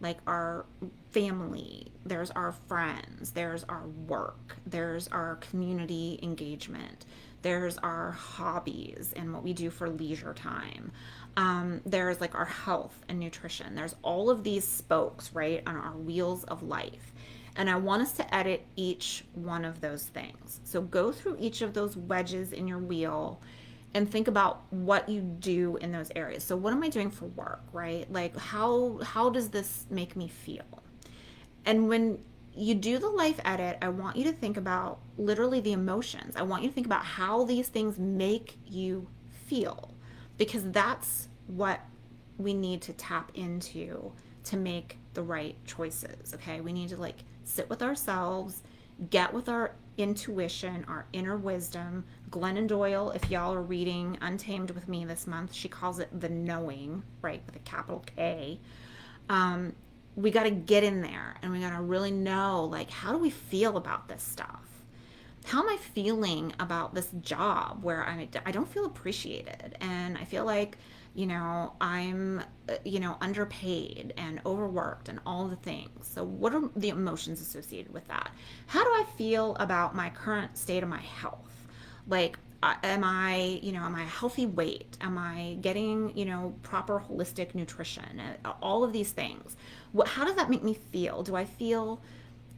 like our family, there's our friends, there's our work, there's our community engagement, there's our hobbies and what we do for leisure time. There's like our health and nutrition. There's all of these spokes, right, on our wheels of life. And I want us to edit each one of those things. So go through each of those wedges in your wheel and think about what you do in those areas. So what am I doing for work, right? Like how does this make me feel? And when you do the life edit, I want you to think about literally the emotions. I want you to think about how these things make you feel, because that's what we need to tap into to make the right choices. Okay, we need to like sit with ourselves, get with our intuition, our inner wisdom. Glennon Doyle, if y'all are reading Untamed with me this month, she calls it the knowing, right, with a capital K. We got to get in there and we got to really know, like, how do we feel about this stuff? How am I feeling about this job where I don't feel appreciated and I feel like, I'm, underpaid and overworked and all the things. So what are the emotions associated with that? How do I feel about my current state of my health? Like, am I a healthy weight? Am I getting, proper holistic nutrition? All of these things. How does that make me feel? Do I feel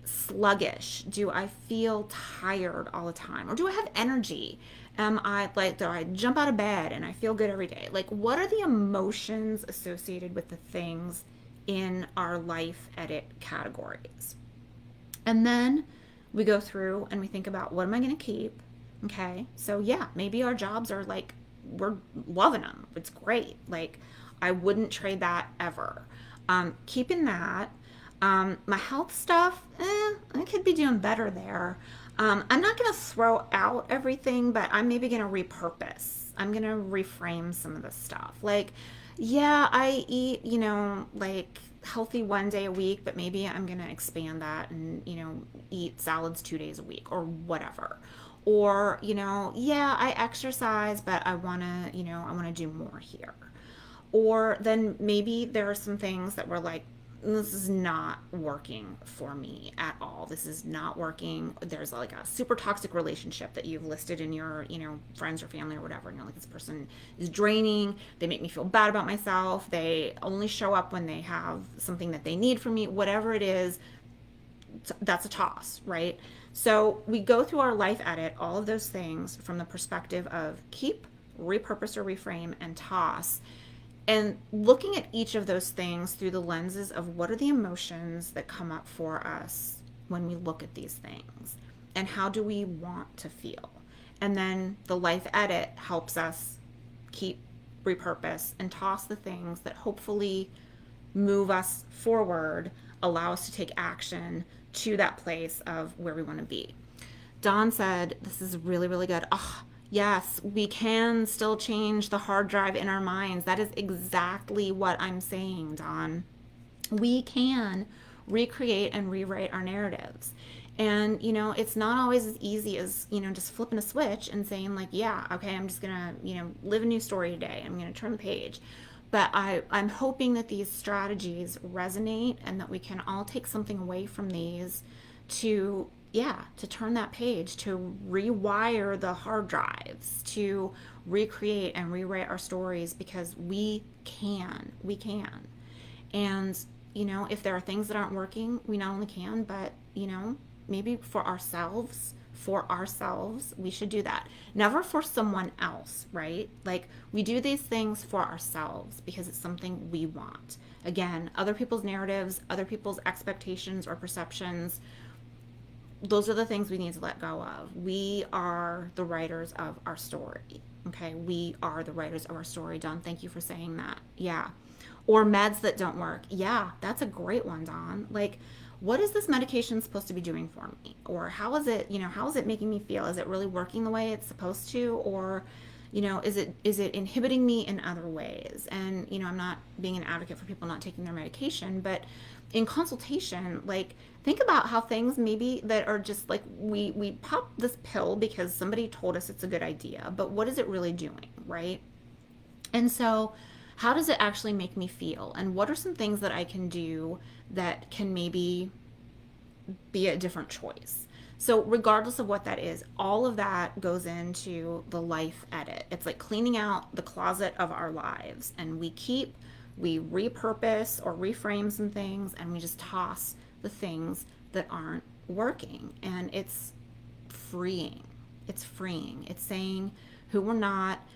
sluggish? Do I feel tired all the time? Or do I have energy? Am I like, do I jump out of bed and I feel good every day? Like, what are the emotions associated with the things in our life edit categories? And then we go through and we think about, what am I going to keep? Okay. So, yeah, maybe our jobs are like, we're loving them. It's great. Like, I wouldn't trade that ever. Keeping that. My health stuff, I could be doing better there. I'm not going to throw out everything, but I'm maybe going to repurpose. I'm going to reframe some of the stuff. Like, yeah, I eat, like healthy 1 day a week, but maybe I'm going to expand that and, eat salads 2 days a week or whatever. Or, yeah, I exercise, but I want to do more here. Or then maybe there are some things that were like, this is not working for me at all. This is not working. There's like a super toxic relationship that you've listed in your, friends or family or whatever. And you're like, this person is draining. They make me feel bad about myself. They only show up when they have something that they need from me. Whatever it is, that's a toss, right? So we go through our life edit, all of those things from the perspective of keep, repurpose or reframe, and toss, and looking at each of those things through the lenses of what are the emotions that come up for us when we look at these things and how do we want to feel. And then the life edit helps us keep, repurpose, and toss the things that hopefully move us forward, allow us to take action to that place of where we want to be. Dawn said, this is really, really good. Oh, yes, we can still change the hard drive in our minds. That is exactly what I'm saying, Dawn. We can recreate and rewrite our narratives. And, it's not always as easy as, just flipping a switch and saying, like, yeah, okay, I'm just going to, live a new story today. I'm going to turn the page. But I'm hoping that these strategies resonate and that we can all take something away from these to, yeah, to turn that page, to rewire the hard drives, to recreate and rewrite our stories, because we can. We can. And, if there are things that aren't working, we not only can, but, maybe for ourselves, we should do that. Never for someone else, right? Like, we do these things for ourselves because it's something we want. Again, other people's narratives, other people's expectations or perceptions, those are the things we need to let go of. We are the writers of our story. Okay, we are the writers of our story. Don, thank you for saying that. Yeah. Or meds that don't work. Yeah, that's a great one, Don. Like, what is this medication supposed to be doing for me? Or how is it, how is it making me feel? Is it really working the way it's supposed to? Or, is it inhibiting me in other ways? And, I'm not being an advocate for people not taking their medication, but in consultation, like, think about how things maybe that are just like we pop this pill because somebody told us it's a good idea, but what is it really doing, right? And so, how does it actually make me feel? And what are some things that I can do that can maybe be a different choice? So, regardless of what that is, all of that goes into the life edit. It's like cleaning out the closet of our lives, and we repurpose or reframe some things, and we just toss the things that aren't working. And it's freeing. It's freeing. It's saying who we're not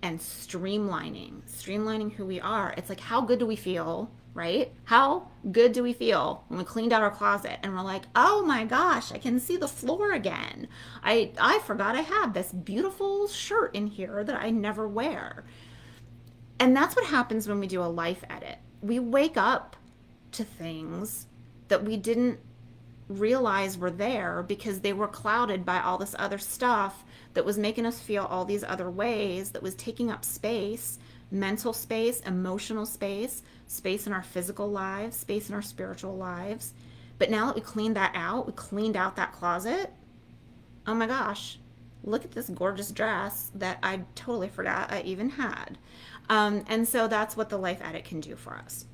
and streamlining who we are. It's like, how good do we feel, right? How good do we feel when we cleaned out our closet and we're like, oh my gosh, I can see the floor again. I forgot I had this beautiful shirt in here that I never wear. And that's what happens when we do a life edit. We wake up to things that we didn't realize were there because they were clouded by all this other stuff that was making us feel all these other ways, that was taking up space, mental space, emotional space, space in our physical lives, space in our spiritual lives. But now that we cleaned that out, we cleaned out that closet, oh my gosh, look at this gorgeous dress that I totally forgot I even had. And so that's what the life edit can do for us.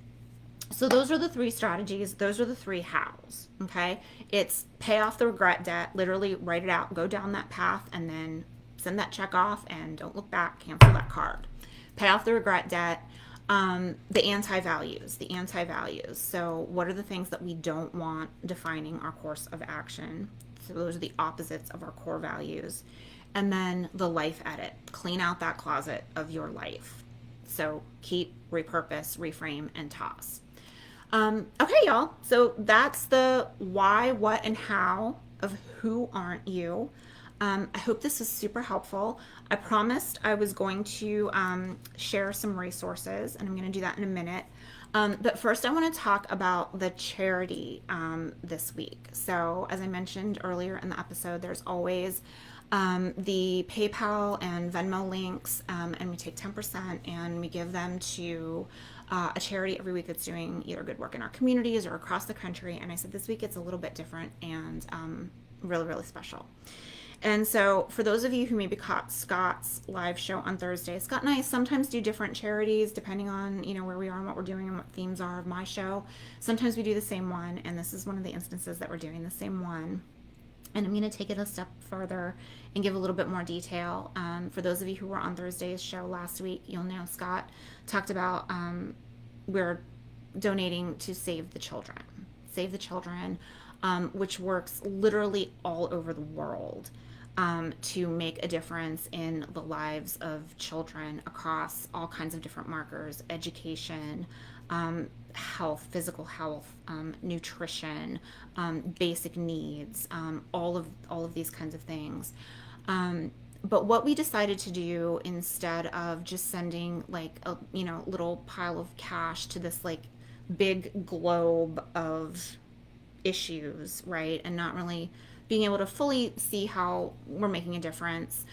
So those are the three strategies. Those are the three hows. Okay. It's pay off the regret debt, literally write it out, go down that path, and then send that check off and don't look back, cancel that card. Pay off the regret debt. The anti-values. So what are the things that we don't want defining our course of action? So those are the opposites of our core values. And then the life edit, clean out that closet of your life. So keep, repurpose, reframe, and toss. Okay, y'all. So that's the why, what, and how of who aren't you. I hope this is super helpful. I promised I was going to share some resources, and I'm going to do that in a minute. But first, I want to talk about the charity this week. So, as I mentioned earlier in the episode, there's always the PayPal and Venmo links, and we take 10% and we give them to a charity every week that's doing either good work in our communities or across the country. And I said this week it's a little bit different and really, really special. And so for those of you who maybe caught Scott's live show on Thursday, Scott and I sometimes do different charities depending on, where we are and what we're doing and what themes are of my show. Sometimes we do the same one, and this is one of the instances that we're doing the same one. And I'm going to take it a step further and give a little bit more detail. For those of you who were on Thursday's show last week, you'll know Scott talked about we're donating to Save the Children. Save the Children, which works literally all over the world to make a difference in the lives of children across all kinds of different markers, education, health, physical health, nutrition, basic needs, all of these kinds of things. But what we decided to do instead of just sending like a little pile of cash to this like big globe of issues, right, and not really being able to fully see how we're making a difference,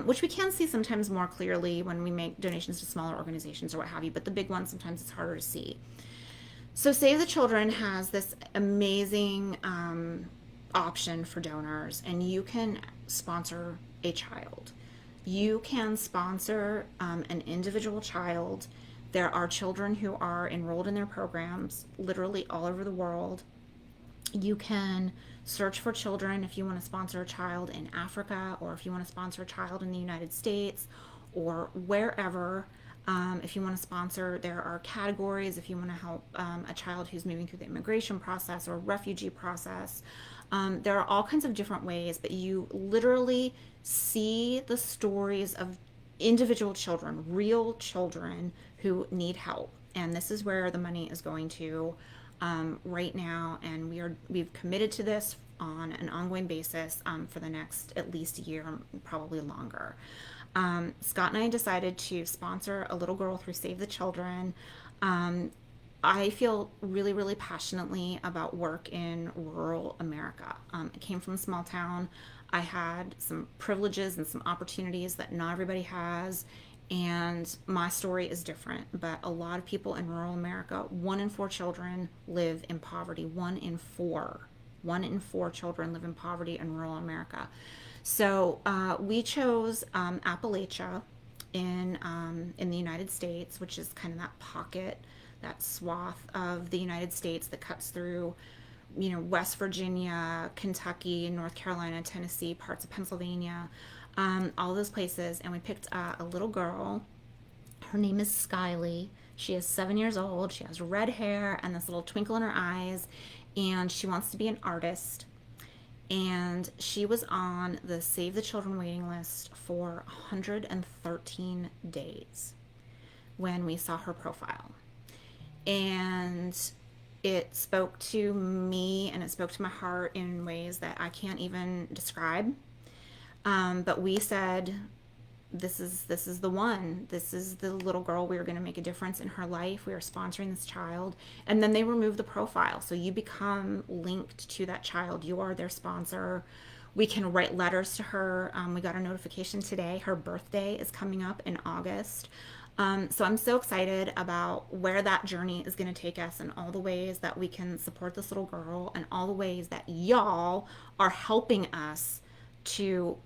which we can see sometimes more clearly when we make donations to smaller organizations or what have you, but the big ones sometimes it's harder to see. So Save the Children has this amazing option for donors, and you can sponsor a child. You can sponsor an individual child. There are children who are enrolled in their programs literally all over the world. You can search for children if you want to sponsor a child in Africa, or if you want to sponsor a child in the United States, or wherever. If you want to sponsor, there are categories. If you want to help a child who's moving through the immigration process or refugee process, there are all kinds of different ways, but you literally see the stories of individual children, real children who need help. And this is where the money is going to right now. And we've committed to this on an ongoing basis for the next at least a year, probably longer. Scott and I decided to sponsor a little girl through Save the Children. Um, I feel really, really passionately about work in rural America. I came from a small town. I had some privileges and some opportunities that not everybody has. And my story is different, but a lot of people in rural America, 1 in 4 children live in poverty. 1 in 4. 1 in 4 children live in poverty in rural America. So we chose Appalachia in the United States, which is kind of that pocket, that swath of the United States that cuts through, West Virginia, Kentucky, North Carolina, Tennessee, parts of Pennsylvania, all those places. And we picked a little girl. Her name is Skyly. She is 7 years old. She has red hair and this little twinkle in her eyes, and she wants to be an artist. And she was on the Save the Children waiting list for 113 days when we saw her profile. And it spoke to me and it spoke to my heart in ways that I can't even describe. But we said, this is the one. This is the little girl. We are going to make a difference in her life. We are sponsoring this child. And then they remove the profile. So you become linked to that child. You are their sponsor. We can write letters to her. We got a notification today. Her birthday is coming up in August. So I'm so excited about where that journey is going to take us and all the ways that we can support this little girl and all the ways that y'all are helping us to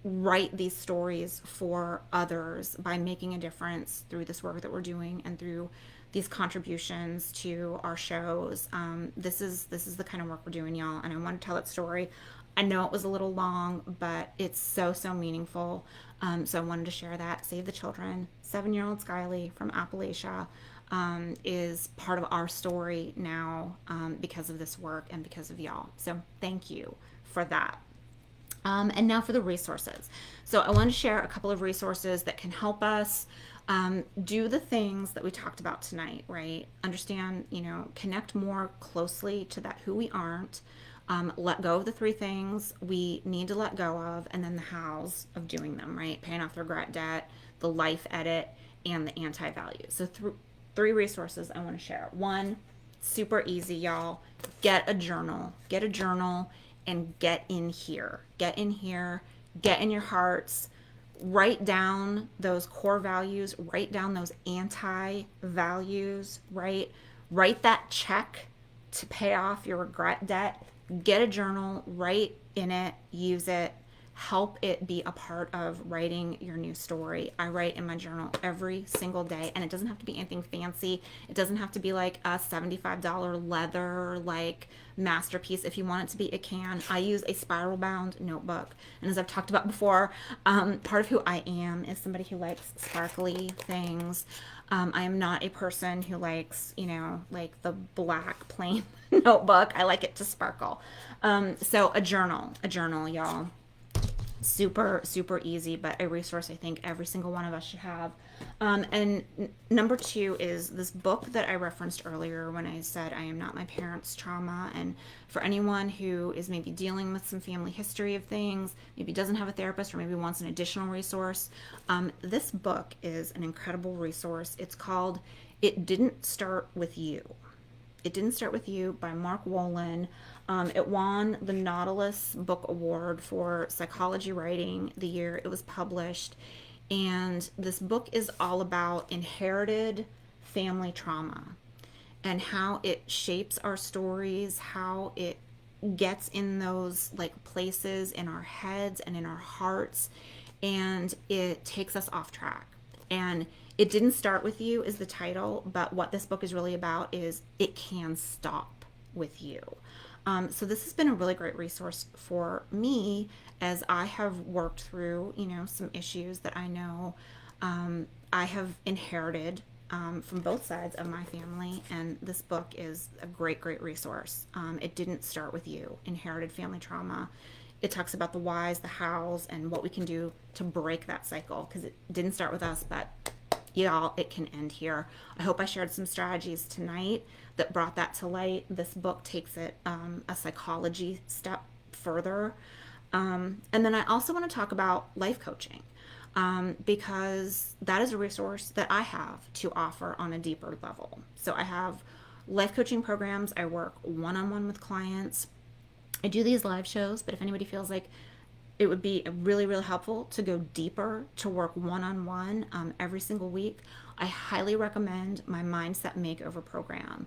write these stories for others by making a difference through this work that we're doing and through these contributions to our shows. This is the kind of work we're doing, y'all, and I want to tell that story. I know it was a little long, but it's so meaningful. So I wanted to share that. Save the Children. 7-year-old Skyly from Appalachia is part of our story now because of this work and because of y'all. So thank you for that. And now for the resources. So I want to share a couple of resources that can help us do the things that we talked about tonight, right? Understand, connect more closely to that who we aren't. Let go of the 3 things we need to let go of, and then the hows of doing them, right? Paying off the regret debt, the life edit, and the anti-value. So 3 resources I want to share. 1, super easy, y'all. Get a journal. Get a journal and get in here. Get in here. Get in your hearts. Write down those core values. Write down those anti-values, right? Write that check to pay off your regret debt. Get a journal, write in it, use it, help it be a part of writing your new story. I write in my journal every single day, and it doesn't have to be anything fancy. It doesn't have to be like a $75 leather like masterpiece. If you want it to be, it can. I use a spiral bound notebook, and as I've talked about before, part of who I am is somebody who likes sparkly things. I am not a person who likes, like the black plain notebook. I like it to sparkle. So a journal, y'all. Super easy, but a resource I think every single one of us should have. And number 2 is this book that I referenced earlier when I said I am not my parents' trauma. And for anyone who is maybe dealing with some family history of things, maybe doesn't have a therapist or maybe wants an additional resource, this book is an incredible resource. It's called It Didn't Start With You. It Didn't Start With You by Mark Wolin. It won the Nautilus Book Award for Psychology Writing the year it was published. And this book is all about inherited family trauma and how it shapes our stories, how it gets in those like places in our heads and in our hearts, and it takes us off track. And It Didn't Start With You is the title, but what this book is really about is it can stop with you. So this has been a really great resource for me as I have worked through, some issues that I know I have inherited from both sides of my family, and this book is a great resource. It Didn't Start With You, Inherited Family Trauma. It talks about the whys, the hows, and what we can do to break that cycle, because it didn't start with us, but y'all, it can end here. I hope I shared some strategies tonight that brought that to light. This book takes it a psychology step further. And then I also want to talk about life coaching, because that is a resource that I have to offer on a deeper level. So I have life coaching programs. I work one on one with clients. I do these live shows, but if anybody feels like it would be really, really helpful to go deeper, to work one on one every single week, I highly recommend my Mindset Makeover program.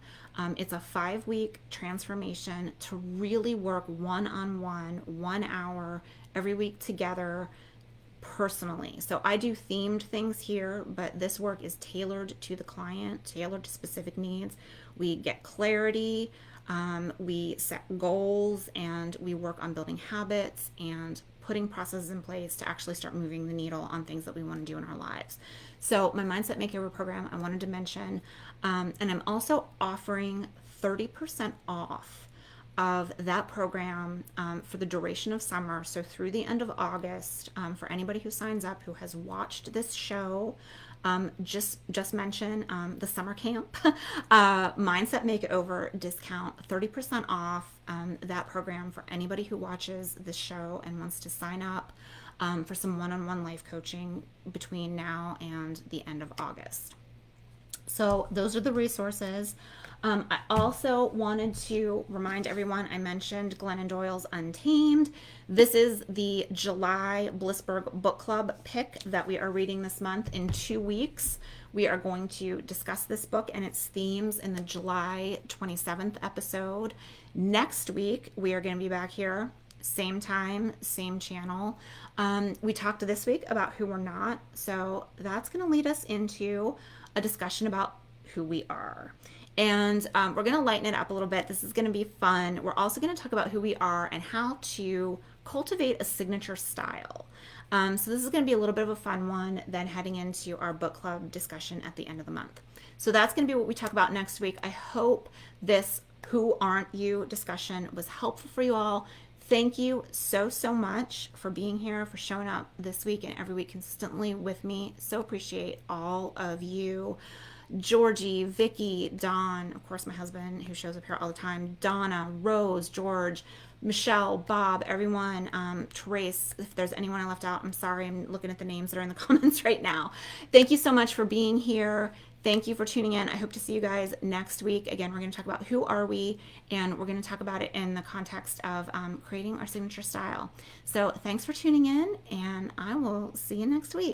It's a 5-week transformation to really work one on one, 1 hour every week together personally. So I do themed things here, but this work is tailored to the client, tailored to specific needs. We get clarity, we set goals, and we work on building habits and putting processes in place to actually start moving the needle on things that we want to do in our lives. So my Mindset Makeover program, I wanted to mention, and I'm also offering 30% off of that program for the duration of summer. So through the end of August, for anybody who signs up who has watched this show, just mention the summer camp mindset makeover discount, 30% off that program for anybody who watches this show and wants to sign up for some one-on-one life coaching between now and the end of August. So those are the resources. I also wanted to remind everyone, I mentioned Glennon Doyle's Untamed. This is the July Blissberg Book Club pick that we are reading this month. In 2 weeks, we are going to discuss this book and its themes in the July 27th episode. Next week, we are going to be back here, same time, same channel. We talked this week about who we're not, so that's going to lead us into a discussion about who we are. And we're going to lighten it up a little bit. This is going to be fun. We're also going to talk about who we are and how to cultivate a signature style. So this is going to be a little bit of a fun one, then heading into our book club discussion at the end of the month. So that's going to be what we talk about next week. I hope this Who Aren't You discussion was helpful for you all. Thank you so, so much for being here, for showing up this week and every week consistently with me. So appreciate all of you. Georgie, Vicky, Don, of course, my husband who shows up here all the time, Donna, Rose, George, Michelle, Bob, everyone, Therese, if there's anyone I left out, I'm sorry. I'm looking at the names that are in the comments right now. Thank you so much for being here. Thank you for tuning in. I hope to see you guys next week. Again, we're going to talk about who are we, and we're going to talk about it in the context of creating our signature style. So thanks for tuning in, and I will see you next week.